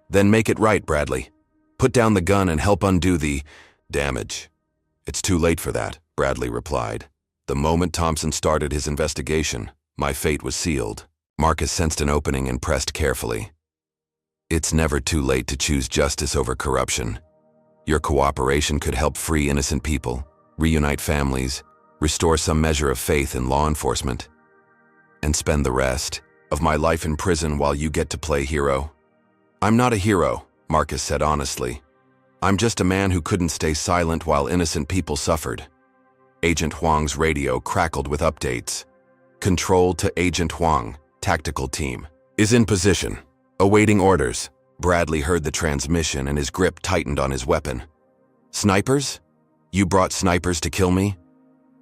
"Then make it right, Bradley. Put down the gun and help undo the damage." "It's too late for that," Bradley replied. "The moment Thompson started his investigation, my fate was sealed." Marcus sensed an opening and pressed carefully. "It's never too late to choose justice over corruption. Your cooperation could help free innocent people, reunite families, restore some measure of faith in law enforcement, and spend the rest of my life in prison while you get to play hero? I'm not a hero, Marcus said honestly. I'm just a man who couldn't stay silent while innocent people suffered. Agent Huang's radio crackled with updates. Control to Agent Huang, tactical team, is in position, awaiting orders. Bradley heard the transmission and his grip tightened on his weapon. Snipers? You brought snipers to kill me?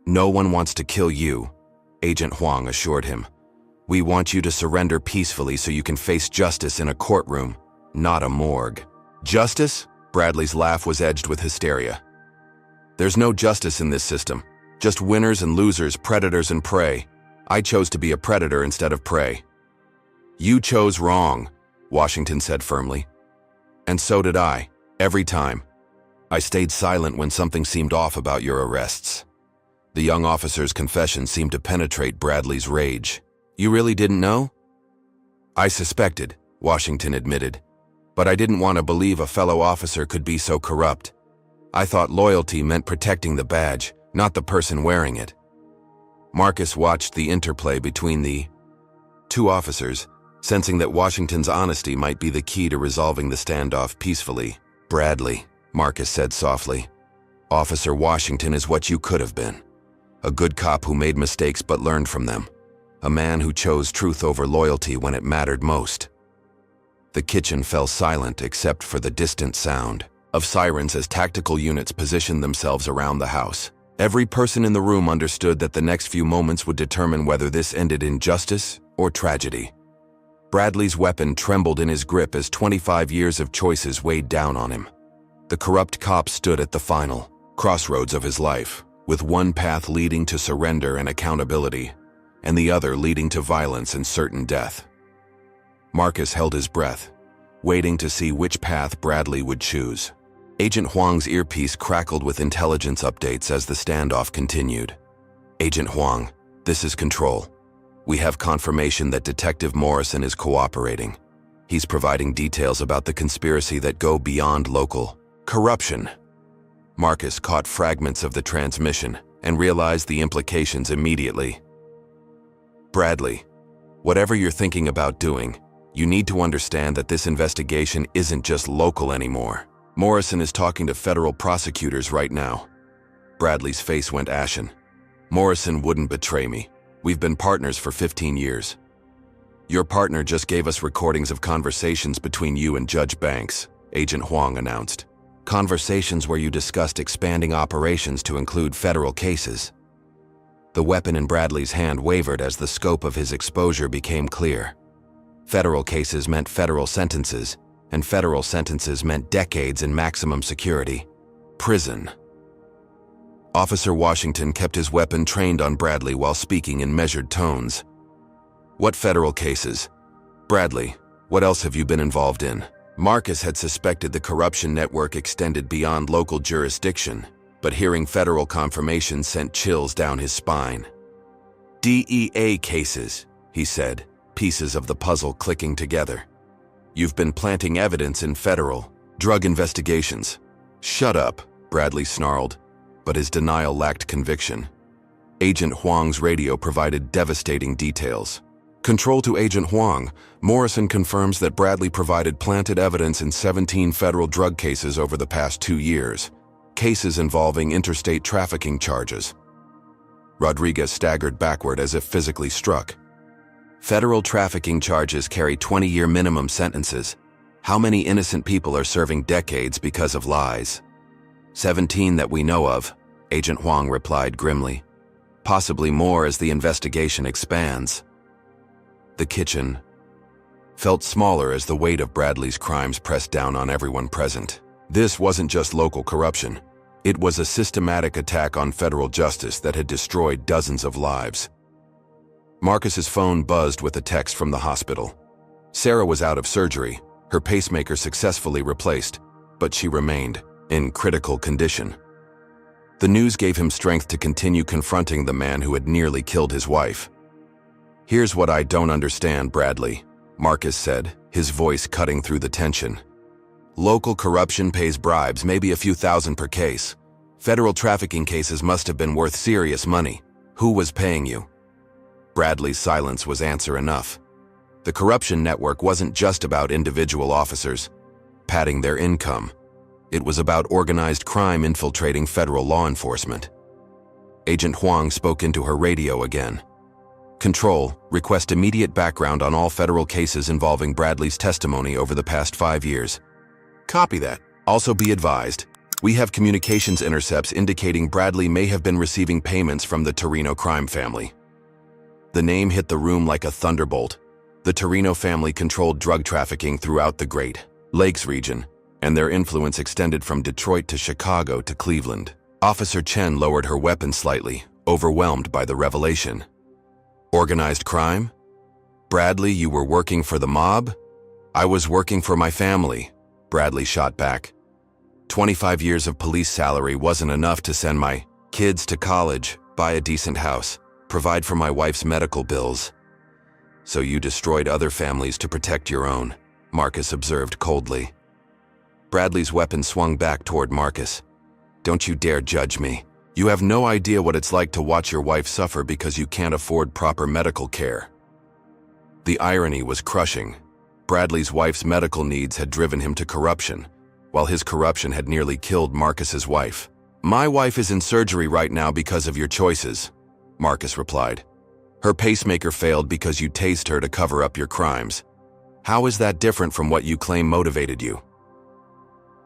No one wants to kill you, Agent Huang assured him. We want you to surrender peacefully so you can face justice in a courtroom, not a morgue. Justice? Bradley's laugh was edged with hysteria. There's no justice in this system, just winners and losers, predators and prey. I chose to be a predator instead of prey. You chose wrong, Washington said firmly. And so did I, every time. I stayed silent when something seemed off about your arrests. The young officer's confession seemed to penetrate Bradley's rage. You really didn't know? I suspected, Washington admitted, but I didn't want to believe a fellow officer could be so corrupt. I thought loyalty meant protecting the badge, not the person wearing it. Marcus watched the interplay between the two officers, sensing that Washington's honesty might be the key to resolving the standoff peacefully. Bradley, Marcus said softly, Officer Washington is what you could have been. A good cop who made mistakes but learned from them. A man who chose truth over loyalty when it mattered most. The kitchen fell silent except for the distant sound of sirens as tactical units positioned themselves around the house. Every person in the room understood that the next few moments would determine whether this ended in justice or tragedy. Bradley's weapon trembled in his grip as 25 years of choices weighed down on him. The corrupt cop stood at the final crossroads of his life, with one path leading to surrender and accountability, and the other leading to violence and certain death. Marcus held his breath, waiting to see which path Bradley would choose. Agent Huang's earpiece crackled with intelligence updates as the standoff continued. Agent Huang, this is Control. We have confirmation that Detective Morrison is cooperating. He's providing details about the conspiracy that go beyond local corruption. Marcus caught fragments of the transmission and realized the implications immediately. Bradley, whatever you're thinking about doing, you need to understand that this investigation isn't just local anymore. Morrison is talking to federal prosecutors right now. Bradley's face went ashen. Morrison wouldn't betray me. We've been partners for 15 years. Your partner just gave us recordings of conversations between you and Judge Banks, Agent Huang announced. Conversations where you discussed expanding operations to include federal cases. The weapon in Bradley's hand wavered as the scope of his exposure became clear. Federal cases meant federal sentences, and federal sentences meant decades in maximum security. Prison. Officer Washington kept his weapon trained on Bradley while speaking in measured tones. What federal cases? Bradley, what else have you been involved in? Marcus had suspected the corruption network extended beyond local jurisdiction, but hearing federal confirmation sent chills down his spine. DEA cases, he said, pieces of the puzzle clicking together. You've been planting evidence in federal drug investigations. Shut up, Bradley snarled, but his denial lacked conviction. Agent Huang's radio provided devastating details. Control to Agent Huang, Morrison confirms that Bradley provided planted evidence in 17 federal drug cases over the past 2 years, cases involving interstate trafficking charges. Rodriguez staggered backward as if physically struck. Federal trafficking charges carry 20-year minimum sentences. How many innocent people are serving decades because of lies? 17 that we know of, Agent Huang replied grimly. Possibly more as the investigation expands. The kitchen felt smaller as the weight of Bradley's crimes pressed down on everyone present. This wasn't just local corruption. It was a systematic attack on federal justice that had destroyed dozens of lives. Marcus's phone buzzed with a text from the hospital. Sarah was out of surgery, her pacemaker successfully replaced, but she remained in critical condition. The news gave him strength to continue confronting the man who had nearly killed his wife. Here's what I don't understand, Bradley, Marcus said, his voice cutting through the tension. Local corruption pays bribes, maybe a few thousand per case. Federal trafficking cases must have been worth serious money. Who was paying you? Bradley's silence was answer enough. The corruption network wasn't just about individual officers padding their income. It was about organized crime infiltrating federal law enforcement. Agent Huang spoke into her radio again. Control, request immediate background on all federal cases involving Bradley's testimony over the past 5 years. Copy that. Also be advised, we have communications intercepts indicating Bradley may have been receiving payments from the Torino crime family. The name hit the room like a thunderbolt. The Torino family controlled drug trafficking throughout the Great Lakes region, and their influence extended from Detroit to Chicago to Cleveland. Officer Chen lowered her weapon slightly, overwhelmed by the revelation. Organized crime? Bradley, you were working for the mob? I was working for my family, Bradley shot back. 25 years of police salary wasn't enough to send my kids to college, buy a decent house, provide for my wife's medical bills. So you destroyed other families to protect your own, Marcus observed coldly. Bradley's weapon swung back toward Marcus. Don't you dare judge me. You have no idea what it's like to watch your wife suffer because you can't afford proper medical care. The irony was crushing. Bradley's wife's medical needs had driven him to corruption, while his corruption had nearly killed Marcus's wife. My wife is in surgery right now because of your choices, Marcus replied. Her pacemaker failed because you tased her to cover up your crimes. How is that different from what you claim motivated you?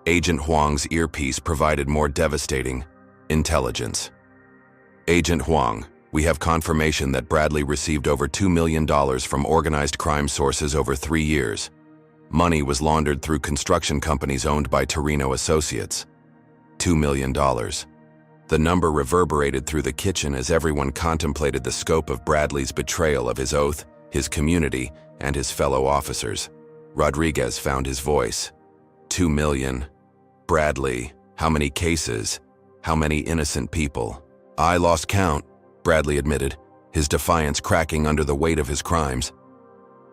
Agent Huang's earpiece provided more devastating intelligence. Agent Huang, we have confirmation that Bradley received over $2 million from organized crime sources over 3 years. Money was laundered through construction companies owned by Torino associates. $2 million. The number reverberated through the kitchen as everyone contemplated the scope of Bradley's betrayal of his oath, his community, and his fellow officers. Rodriguez found his voice. 2 million. Bradley, how many cases? How many innocent people? I lost count, Bradley admitted, his defiance cracking under the weight of his crimes.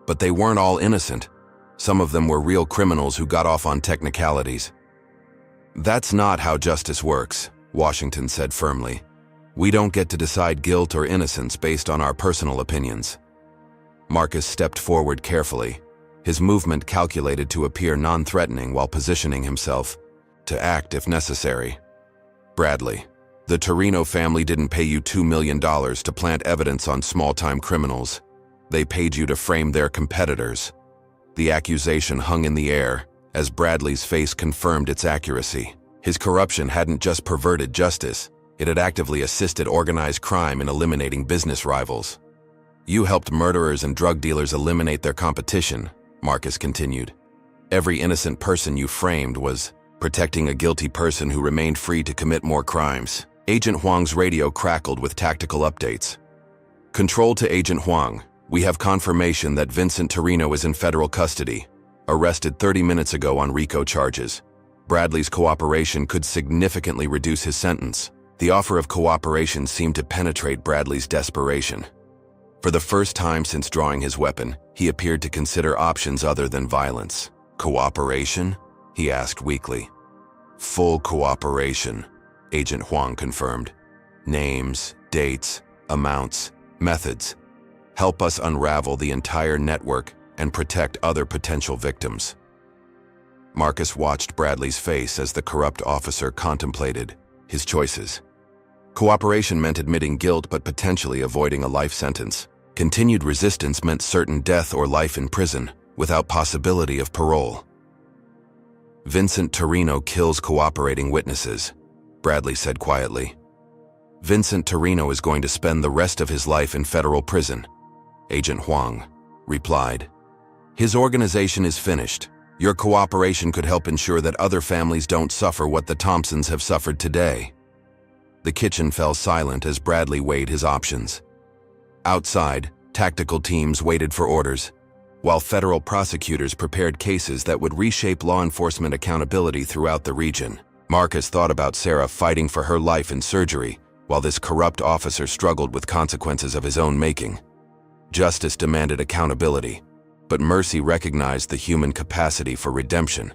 But they weren't all innocent. Some of them were real criminals who got off on technicalities. That's not how justice works, Washington said firmly. We don't get to decide guilt or innocence based on our personal opinions. Marcus stepped forward carefully, his movement calculated to appear non-threatening while positioning himself to act if necessary. Bradley, the Torino family didn't pay you $2 million to plant evidence on small-time criminals. They paid you to frame their competitors. The accusation hung in the air as Bradley's face confirmed its accuracy. His corruption hadn't just perverted justice, it had actively assisted organized crime in eliminating business rivals. You helped murderers and drug dealers eliminate their competition, Marcus continued. Every innocent person you framed was protecting a guilty person who remained free to commit more crimes. Agent Huang's radio crackled with tactical updates. Control to Agent Huang. We have confirmation that Vincent Torino is in federal custody, arrested 30 minutes ago on RICO charges. Bradley's cooperation could significantly reduce his sentence. The offer of cooperation seemed to penetrate Bradley's desperation. For the first time since drawing his weapon, he appeared to consider options other than violence. Cooperation? He asked weakly. Full cooperation, Agent Huang confirmed. Names, dates, amounts, methods. Help us unravel the entire network and protect other potential victims. Marcus watched Bradley's face as the corrupt officer contemplated his choices. Cooperation meant admitting guilt but potentially avoiding a life sentence. Continued resistance meant certain death or life in prison, without possibility of parole. Vincent Torino kills cooperating witnesses, Bradley said quietly. Vincent Torino is going to spend the rest of his life in federal prison, Agent Huang replied. His organization is finished. Your cooperation could help ensure that other families don't suffer what the Thompsons have suffered today. The kitchen fell silent as Bradley weighed his options. Outside, tactical teams waited for orders, while federal prosecutors prepared cases that would reshape law enforcement accountability throughout the region. Marcus thought about Sarah fighting for her life in surgery, while this corrupt officer struggled with consequences of his own making. Justice demanded accountability, but mercy recognized the human capacity for redemption.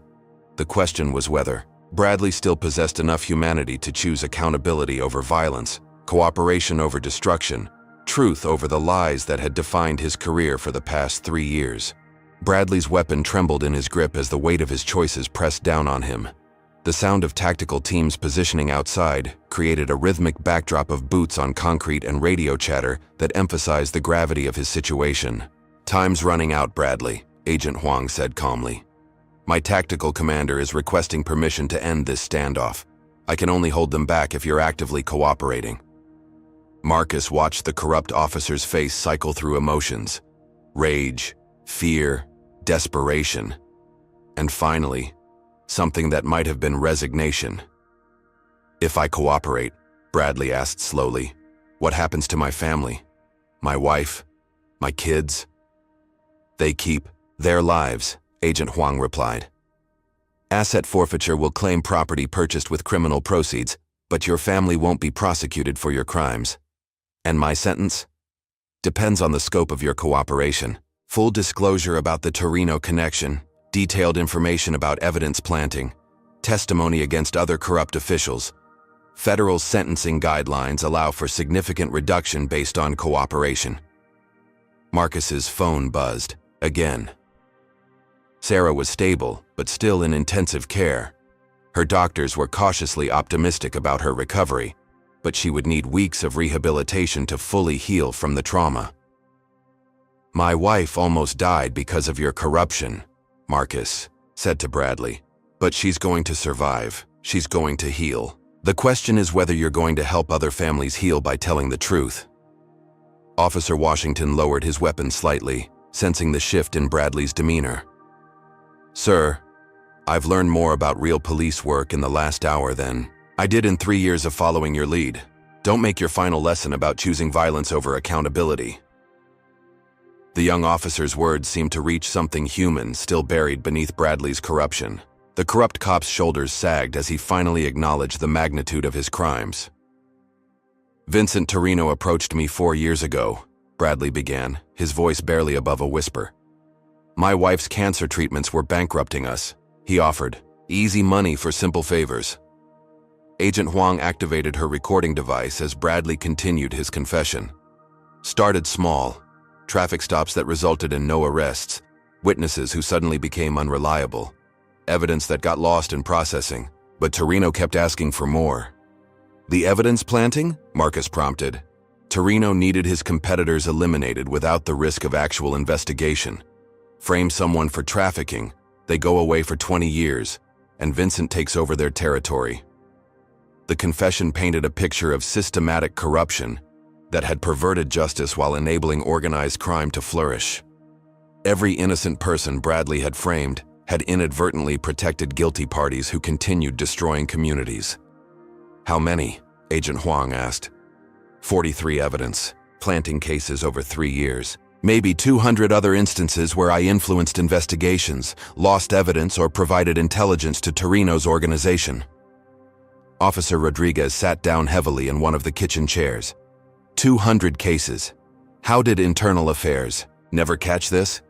The question was whether Bradley still possessed enough humanity to choose accountability over violence, cooperation over destruction, truth over the lies that had defined his career for the past 3 years. Bradley's weapon trembled in his grip as the weight of his choices pressed down on him. The sound of tactical teams positioning outside created a rhythmic backdrop of boots on concrete and radio chatter that emphasized the gravity of his situation. "Time's running out, Bradley," Agent Huang said calmly. "My tactical commander is requesting permission to end this standoff. I can only hold them back if you're actively cooperating." Marcus watched the corrupt officer's face cycle through emotions: rage, fear, desperation, and finally, something that might have been resignation. "If I cooperate," Bradley asked slowly, "what happens to my family? My wife? My kids?" "They keep their lives," Agent Huang replied. "Asset forfeiture will claim property purchased with criminal proceeds, but your family won't be prosecuted for your crimes. And my sentence? Depends on the scope of your cooperation. Full disclosure about the Torino connection, detailed information about evidence planting, testimony against other corrupt officials. Federal sentencing guidelines allow for significant reduction based on cooperation." Marcus's phone buzzed again. Sarah was stable, but still in intensive care. Her doctors were cautiously optimistic about her recovery, but she would need weeks of rehabilitation to fully heal from the trauma. "My wife almost died because of your corruption," Marcus said to Bradley. "But she's going to survive. She's going to heal. The question is whether you're going to help other families heal by telling the truth." Officer Washington lowered his weapon slightly, sensing the shift in Bradley's demeanor. "Sir, I've learned more about real police work in the last hour than I did in 3 years of following your lead. Don't make your final lesson about choosing violence over accountability." The young officer's words seemed to reach something human still buried beneath Bradley's corruption. The corrupt cop's shoulders sagged as he finally acknowledged the magnitude of his crimes. "Vincent Torino approached me 4 years ago," Bradley began, his voice barely above a whisper. "My wife's cancer treatments were bankrupting us," he offered. "Easy money for simple favors." Agent Huang activated her recording device as Bradley continued his confession. "Started small. Traffic stops that resulted in no arrests, witnesses who suddenly became unreliable, evidence that got lost in processing, but Torino kept asking for more." "The evidence planting?" Marcus prompted. "Torino needed his competitors eliminated without the risk of actual investigation. Frame someone for trafficking, they go away for 20 years, and Vincent takes over their territory." The confession painted a picture of systematic corruption that had perverted justice while enabling organized crime to flourish. Every innocent person Bradley had framed had inadvertently protected guilty parties who continued destroying communities. "How many?" Agent Huang asked. 43 evidence, planting cases over 3 years. Maybe 200 other instances where I influenced investigations, lost evidence, or provided intelligence to Torino's organization." Officer Rodriguez sat down heavily in one of the kitchen chairs. 200 cases. How did Internal Affairs never catch this?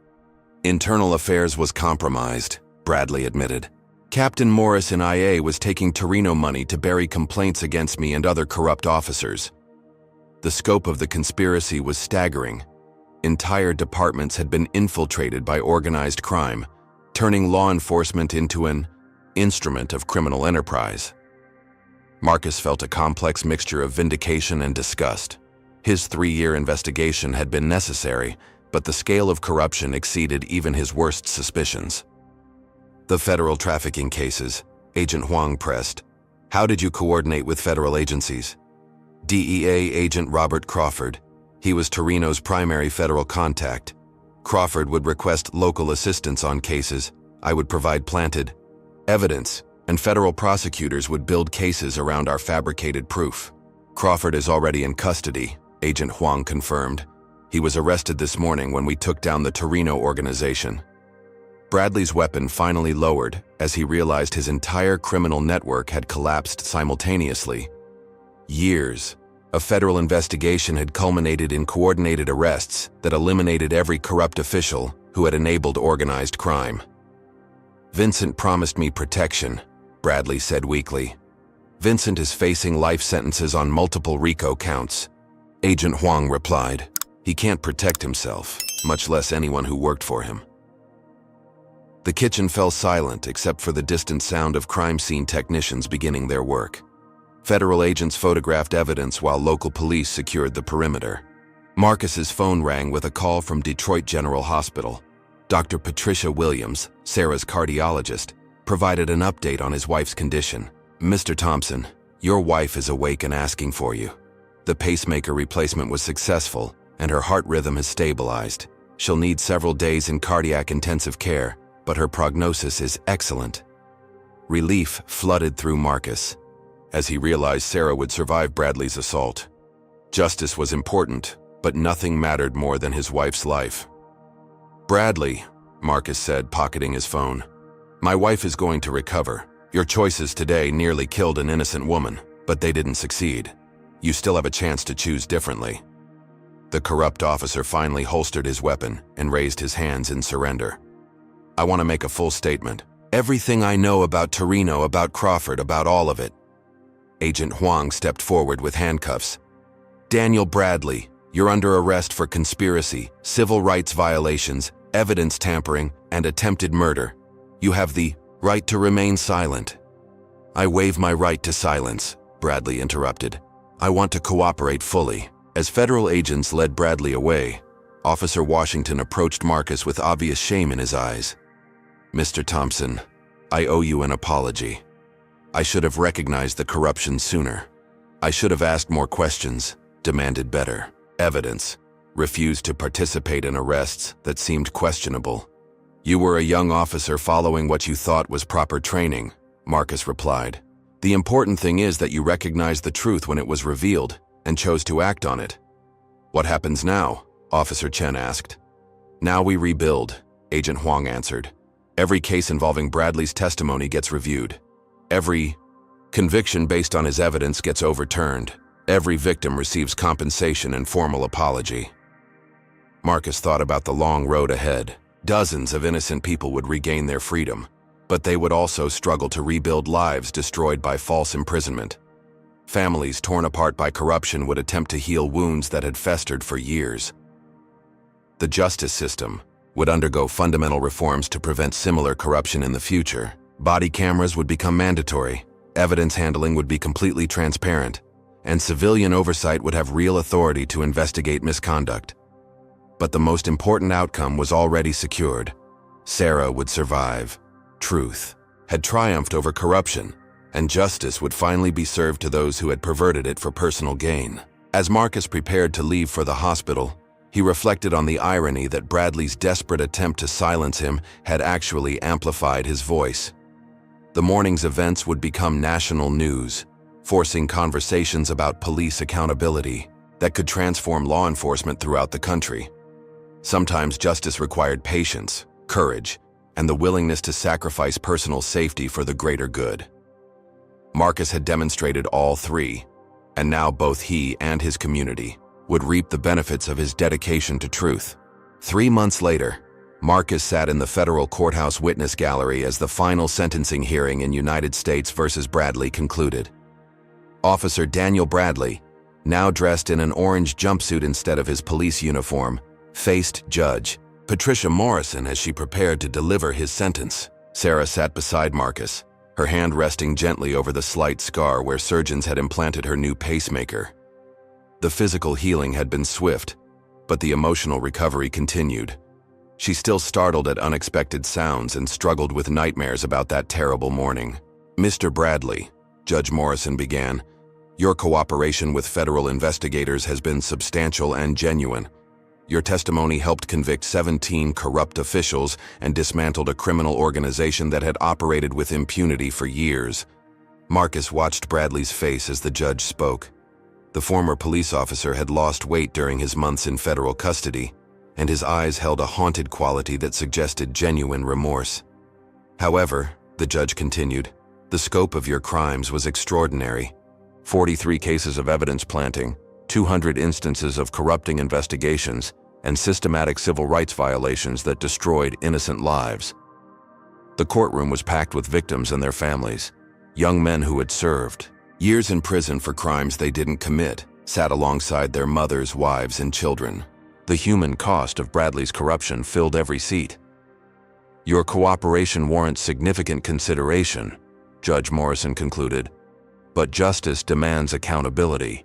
"Internal Affairs was compromised," Bradley admitted. "Captain Morris in IA was taking Torino money to bury complaints against me and other corrupt officers." The scope of the conspiracy was staggering. Entire departments had been infiltrated by organized crime, turning law enforcement into an instrument of criminal enterprise. Marcus felt a complex mixture of vindication and disgust. His 3-year investigation had been necessary, but the scale of corruption exceeded even his worst suspicions. "The federal trafficking cases," Agent Huang pressed. "How did you coordinate with federal agencies?" "DEA agent Robert Crawford. He was Torino's primary federal contact. Crawford would request local assistance on cases. I would provide planted evidence, and federal prosecutors would build cases around our fabricated proof." "Crawford is already in custody," Agent Huang confirmed. "He was arrested this morning when we took down the Torino organization." Bradley's weapon finally lowered as he realized his entire criminal network had collapsed simultaneously. Years of federal investigation had culminated in coordinated arrests that eliminated every corrupt official who had enabled organized crime. "Vincent promised me protection," Bradley said weakly. Vincent is facing life sentences on multiple RICO counts. Agent Huang replied. He can't protect himself, much less anyone who worked for him. The kitchen fell silent except for the distant sound of crime scene technicians beginning their work. Federal agents photographed evidence while local police secured the perimeter. Marcus's phone rang with a call from Detroit General Hospital. Dr. Patricia Williams, Sarah's cardiologist, provided an update on his wife's condition. Mr. Thompson, your wife is awake and asking for you. The pacemaker replacement was successful, and her heart rhythm has stabilized. She'll need several days in cardiac intensive care, but her prognosis is excellent. Relief flooded through Marcus as he realized Sarah would survive Bradley's assault. Justice was important, but nothing mattered more than his wife's life. Bradley, Marcus said, pocketing his phone. My wife is going to recover. Your choices today nearly killed an innocent woman, but they didn't succeed. You still have a chance to choose differently. The corrupt officer finally holstered his weapon and raised his hands in surrender. I want to make a full statement. Everything I know about Torino, about Crawford, about all of it. Agent Huang stepped forward with handcuffs. Daniel Bradley, you're under arrest for conspiracy, civil rights violations, evidence tampering, and attempted murder. You have the right to remain silent. I waive my right to silence, Bradley interrupted. I want to cooperate fully. As federal agents led Bradley away, Officer Washington approached Marcus with obvious shame in his eyes. Mr. Thompson, I owe you an apology. I should have recognized the corruption sooner. I should have asked more questions, demanded better evidence, refused to participate in arrests that seemed questionable. You were a young officer following what you thought was proper training, Marcus replied. The important thing is that you recognized the truth when it was revealed and chose to act on it. What happens now? Officer Chen asked. Now we rebuild, Agent Huang answered. Every case involving Bradley's testimony gets reviewed. Every conviction based on his evidence gets overturned. Every victim receives compensation and formal apology. Marcus thought about the long road ahead. Dozens of innocent people would regain their freedom, but they would also struggle to rebuild lives destroyed by false imprisonment. Families torn apart by corruption would attempt to heal wounds that had festered for years. The justice system would undergo fundamental reforms to prevent similar corruption in the future. Body cameras would become mandatory, evidence handling would be completely transparent, and civilian oversight would have real authority to investigate misconduct. But the most important outcome was already secured. Sarah would survive. Truth had triumphed over corruption, and justice would finally be served to those who had perverted it for personal gain. As Marcus prepared to leave for the hospital, he reflected on the irony that Bradley's desperate attempt to silence him had actually amplified his voice. The morning's events would become national news, forcing conversations about police accountability that could transform law enforcement throughout the country. Sometimes justice required patience, courage, and the willingness to sacrifice personal safety for the greater good. Marcus had demonstrated all three, and now both he and his community would reap the benefits of his dedication to truth. 3 months later, Marcus sat in the federal courthouse witness gallery as the final sentencing hearing in United States versus Bradley concluded. Officer Daniel Bradley, now dressed in an orange jumpsuit instead of his police uniform, faced Judge Patricia Morrison as she prepared to deliver his sentence. Sarah sat beside Marcus, her hand resting gently over the slight scar where surgeons had implanted her new pacemaker. The physical healing had been swift, but the emotional recovery continued. She still startled at unexpected sounds and struggled with nightmares about that terrible morning. Mr. Bradley, Judge Morrison began, your cooperation with federal investigators has been substantial and genuine. Your testimony helped convict 17 corrupt officials and dismantled a criminal organization that had operated with impunity for years. Marcus watched Bradley's face as the judge spoke. The former police officer had lost weight during his months in federal custody, and his eyes held a haunted quality that suggested genuine remorse. However, the judge continued, the scope of your crimes was extraordinary. 43 cases of evidence planting, 200 instances of corrupting investigations, and systematic civil rights violations that destroyed innocent lives. The courtroom was packed with victims and their families. Young men who had served years in prison for crimes they didn't commit sat alongside their mothers, wives, and children. The human cost of Bradley's corruption filled every seat. "Your cooperation warrants significant consideration," Judge Morrison concluded, "but justice demands accountability.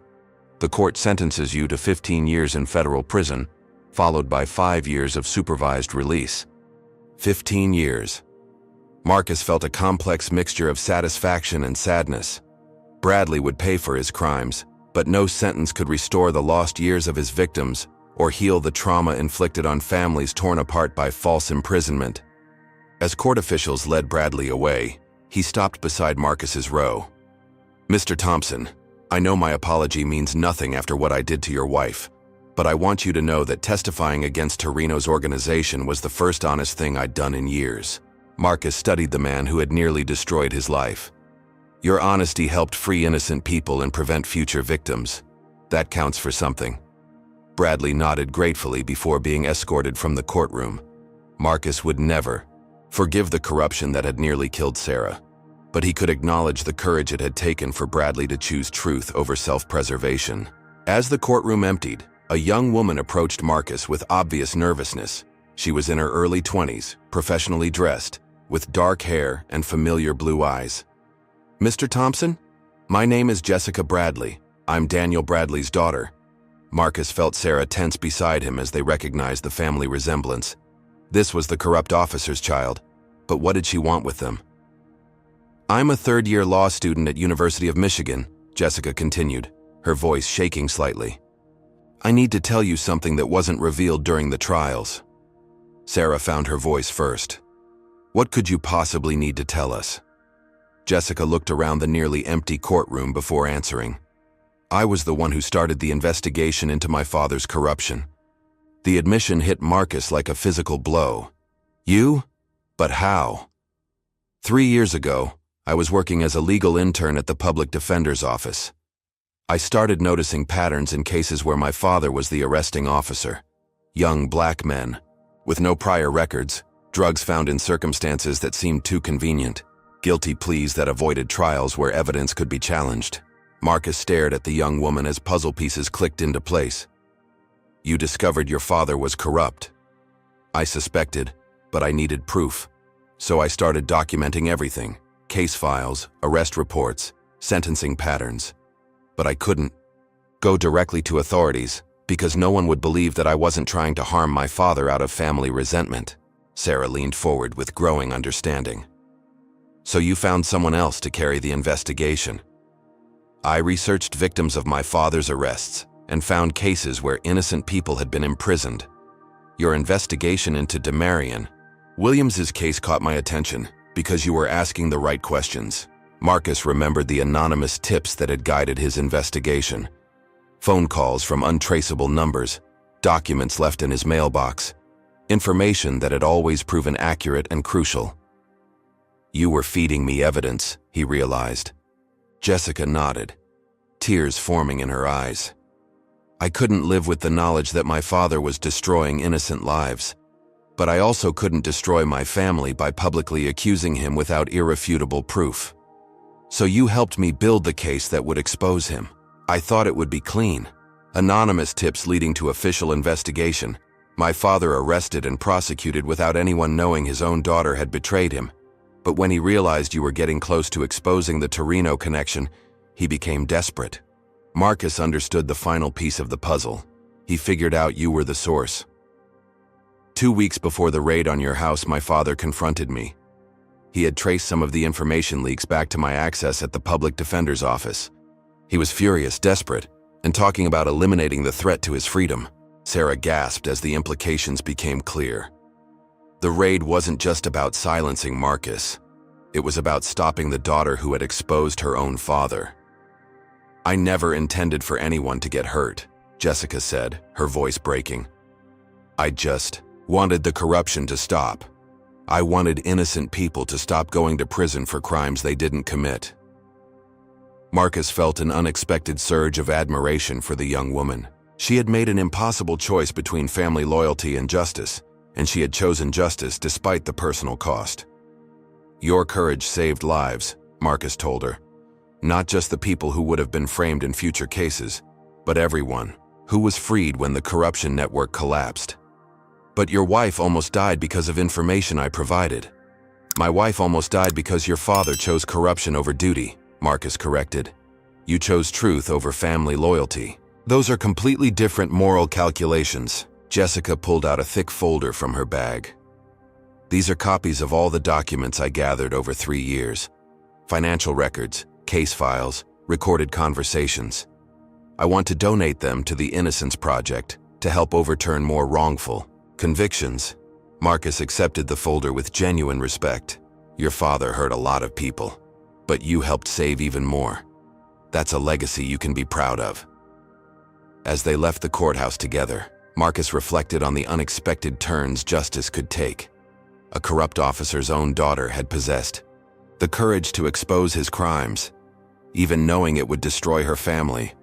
The court sentences you to 15 years in federal prison, followed by 5 years of supervised release." 15 years. Marcus felt a complex mixture of satisfaction and sadness. Bradley would pay for his crimes, but no sentence could restore the lost years of his victims or heal the trauma inflicted on families torn apart by false imprisonment. As court officials led Bradley away, he stopped beside Marcus's row. "Mr. Thompson, I know my apology means nothing after what I did to your wife, but I want you to know that testifying against Torino's organization was the first honest thing I'd done in years." Marcus studied the man who had nearly destroyed his life. "Your honesty helped free innocent people and prevent future victims. That counts for something." Bradley nodded gratefully before being escorted from the courtroom. Marcus would never forgive the corruption that had nearly killed Sarah, but he could acknowledge the courage it had taken for Bradley to choose truth over self-preservation. As the courtroom emptied, a young woman approached Marcus with obvious nervousness. She was in her early 20s, professionally dressed, with dark hair and familiar blue eyes. "Mr. Thompson? My name is Jessica Bradley. I'm Daniel Bradley's daughter." Marcus felt Sarah tense beside him as they recognized the family resemblance. This was the corrupt officer's child, but what did she want with them? "I'm a third-year law student at University of Michigan," Jessica continued, her voice shaking slightly. "I need to tell you something that wasn't revealed during the trials." Sarah found her voice first. "What could you possibly need to tell us?" Jessica looked around the nearly empty courtroom before answering. "I was the one who started the investigation into my father's corruption." The admission hit Marcus like a physical blow. "You? But how?" 3 years ago, I was working as a legal intern at the public defender's office. I started noticing patterns in cases where my father was the arresting officer. Young black men, with no prior records, drugs found in circumstances that seemed too convenient, guilty pleas that avoided trials where evidence could be challenged. Marcus stared at the young woman as puzzle pieces clicked into place. "You discovered your father was corrupt." "I suspected, but I needed proof. So I started documenting everything: case files, arrest reports, sentencing patterns. But I couldn't go directly to authorities because no one would believe that I wasn't trying to harm my father out of family resentment." Sarah leaned forward with growing understanding. "So you found someone else to carry the investigation." "I researched victims of my father's arrests and found cases where innocent people had been imprisoned. Your investigation into Demarion Williams's case caught my attention because you were asking the right questions." Marcus remembered the anonymous tips that had guided his investigation. Phone calls from untraceable numbers, documents left in his mailbox, information that had always proven accurate and crucial. "You were feeding me evidence," he realized. Jessica nodded, tears forming in her eyes. "I couldn't live with the knowledge that my father was destroying innocent lives, but I also couldn't destroy my family by publicly accusing him without irrefutable proof. So you helped me build the case that would expose him. I thought it would be clean. Anonymous tips leading to official investigation. My father arrested and prosecuted without anyone knowing his own daughter had betrayed him. But when he realized you were getting close to exposing the Torino connection, he became desperate." Marcus understood the final piece of the puzzle. He figured out you were the source. 2 weeks before the raid on your house, my father confronted me. He had traced some of the information leaks back to my access at the public defender's office. He was furious, desperate, and talking about eliminating the threat to his freedom. Sarah gasped as the implications became clear. The raid wasn't just about silencing Marcus. It was about stopping the daughter who had exposed her own father. "I never intended for anyone to get hurt," Jessica said, her voice breaking. "I just wanted the corruption to stop. I wanted innocent people to stop going to prison for crimes they didn't commit." Marcus felt an unexpected surge of admiration for the young woman. She had made an impossible choice between family loyalty and justice, and she had chosen justice despite the personal cost. "Your courage saved lives, Marcus told her. Not just the people who would have been framed in future cases, but everyone who was freed when the corruption network collapsed. But your wife almost died because of information I provided. My wife almost died because your father chose corruption over duty, Marcus corrected. You chose truth over family loyalty. Those are completely different moral calculations. Jessica pulled out a thick folder from her bag. These are copies of all the documents I gathered over 3 years. Financial records, case files, recorded conversations. I want to donate them to the Innocence Project to help overturn more wrongful convictions. Marcus accepted the folder with genuine respect. Your father hurt a lot of people, but you helped save even more. That's a legacy you can be proud of. As they left the courthouse together, Marcus reflected on the unexpected turns justice could take. A corrupt officer's own daughter had possessed the courage to expose his crimes, even knowing it would destroy her family.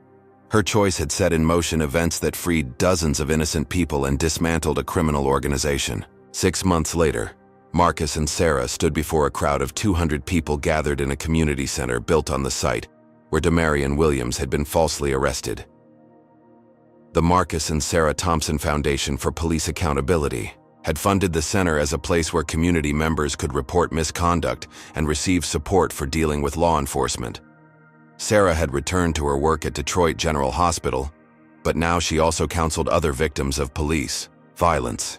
Her choice had set in motion events that freed dozens of innocent people and dismantled a criminal organization. 6 months later, Marcus and Sarah stood before a crowd of 200 people gathered in a community center built on the site where Demarion Williams had been falsely arrested. The Marcus and Sarah Thompson Foundation for Police Accountability had funded the center as a place where community members could report misconduct and receive support for dealing with law enforcement. Sarah had returned to her work at Detroit General Hospital, but now she also counseled other victims of police violence.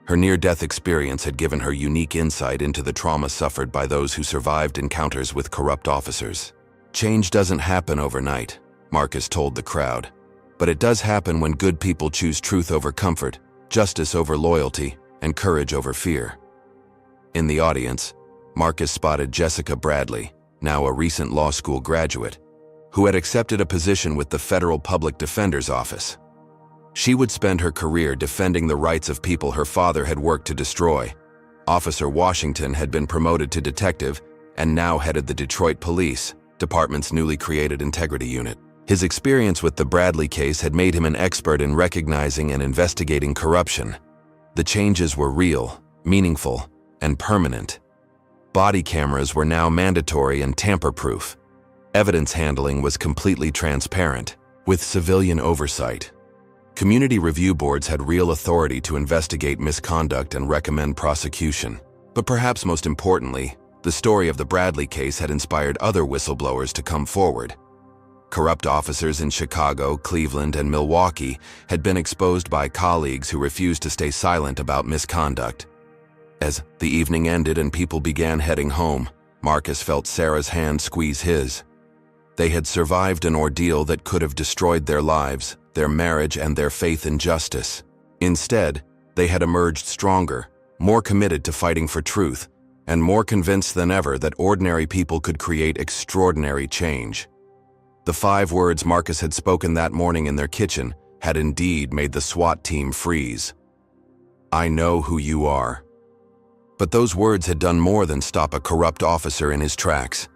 Her near-death experience had given her unique insight into the trauma suffered by those who survived encounters with corrupt officers. Change doesn't happen overnight, Marcus told the crowd, but it does happen when good people choose truth over comfort, justice over loyalty, and courage over fear. In the audience, Marcus spotted Jessica Bradley, now a recent law school graduate, who had accepted a position with the Federal Public Defender's Office. She would spend her career defending the rights of people her father had worked to destroy. Officer Washington had been promoted to detective and now headed the Detroit Police Department's newly created integrity unit. His experience with the Bradley case had made him an expert in recognizing and investigating corruption. The changes were real, meaningful, and permanent. Body cameras were now mandatory and tamper-proof. Evidence handling was completely transparent, with civilian oversight. Community review boards had real authority to investigate misconduct and recommend prosecution. But perhaps most importantly, the story of the Bradley case had inspired other whistleblowers to come forward. Corrupt officers in Chicago, Cleveland, and Milwaukee had been exposed by colleagues who refused to stay silent about misconduct. As the evening ended and people began heading home, Marcus felt Sarah's hand squeeze his. They had survived an ordeal that could have destroyed their lives, their marriage, and their faith in justice. Instead, they had emerged stronger, more committed to fighting for truth, and more convinced than ever that ordinary people could create extraordinary change. The 5 words Marcus had spoken that morning in their kitchen had indeed made the SWAT team freeze. I know who you are. But those words had done more than stop a corrupt officer in his tracks.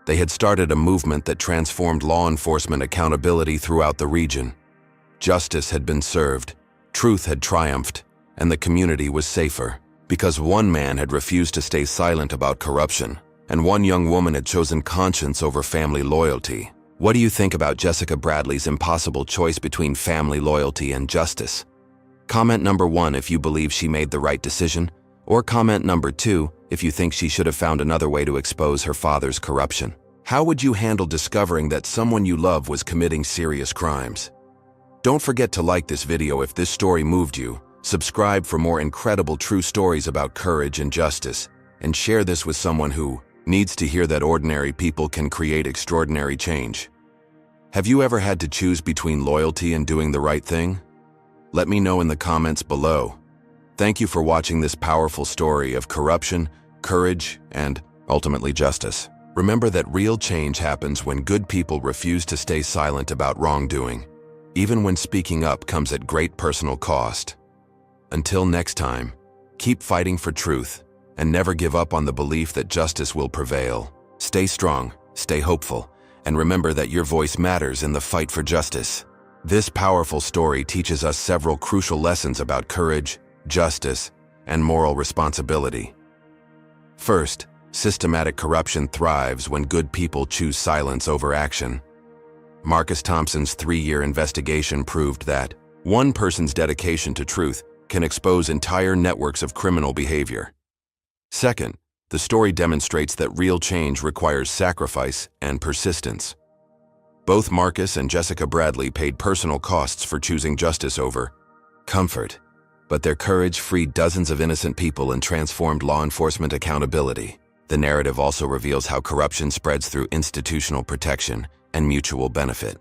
They had started a movement that transformed law enforcement accountability throughout the region. Justice had been served, truth had triumphed, and the community was safer, because one man had refused to stay silent about corruption, and one young woman had chosen conscience over family loyalty. What do you think about Jessica Bradley's impossible choice between family loyalty and justice? Comment number 1 if you believe she made the right decision, or comment number 2 if you think she should have found another way to expose her father's corruption. How would you handle discovering that someone you love was committing serious crimes? Don't forget to like this video if this story moved you, subscribe for more incredible true stories about courage and justice, and share this with someone who needs to hear that ordinary people can create extraordinary change. Have you ever had to choose between loyalty and doing the right thing? Let me know in the comments below. Thank you for watching this powerful story of corruption, courage, and ultimately justice. Remember that real change happens when good people refuse to stay silent about wrongdoing, even when speaking up comes at great personal cost. Until next time, keep fighting for truth and never give up on the belief that justice will prevail. Stay strong, stay hopeful, and remember that your voice matters in the fight for justice. This powerful story teaches us several crucial lessons about courage, justice, and moral responsibility. First, Systematic corruption thrives when good people choose silence over action. Marcus Thompson's 3-year investigation proved that one person's dedication to truth can expose entire networks of criminal behavior. Second, the story demonstrates that real change requires sacrifice and persistence. Both Marcus and Jessica Bradley paid personal costs for choosing justice over comfort, but their courage freed dozens of innocent people and transformed law enforcement accountability. The narrative also reveals how corruption spreads through institutional protection and mutual benefit.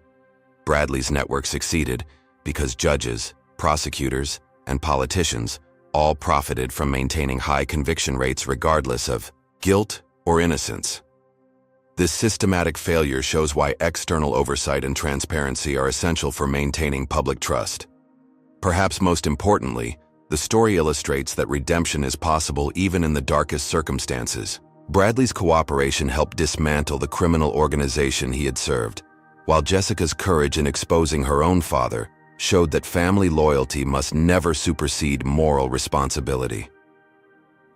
Bradley's network succeeded because judges, prosecutors, and politicians all profited from maintaining high conviction rates regardless of guilt or innocence. This systematic failure shows why external oversight and transparency are essential for maintaining public trust. Perhaps most importantly, the story illustrates that redemption is possible even in the darkest circumstances. Bradley's cooperation helped dismantle the criminal organization he had served, while Jessica's courage in exposing her own father showed that family loyalty must never supersede moral responsibility.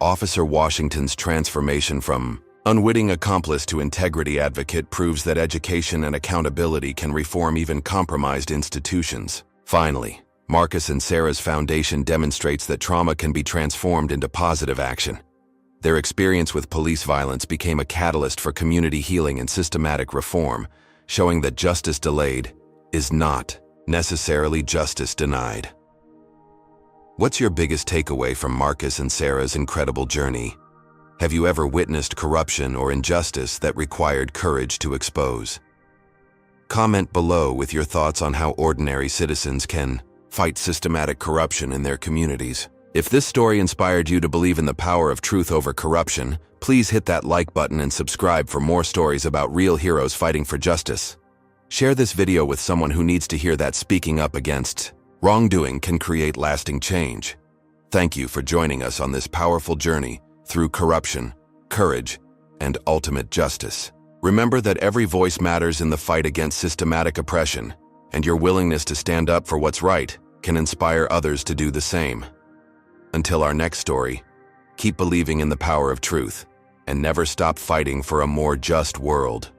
Officer Washington's transformation from unwitting accomplice to integrity advocate proves that education and accountability can reform even compromised institutions. Finally, Marcus and Sarah's foundation demonstrates that trauma can be transformed into positive action. Their experience with police violence became a catalyst for community healing and systematic reform, showing that justice delayed is not necessarily justice denied. What's your biggest takeaway from Marcus and Sarah's incredible journey? Have you ever witnessed corruption or injustice that required courage to expose? Comment below with your thoughts on how ordinary citizens can fight systematic corruption in their communities. If this story inspired you to believe in the power of truth over corruption, please hit that like button and subscribe for more stories about real heroes fighting for justice. Share this video with someone who needs to hear that speaking up against wrongdoing can create lasting change. Thank you for joining us on this powerful journey through corruption, courage, and ultimate justice. Remember that every voice matters in the fight against systematic oppression, and your willingness to stand up for what's right can inspire others to do the same. Until our next story, keep believing in the power of truth and never stop fighting for a more just world.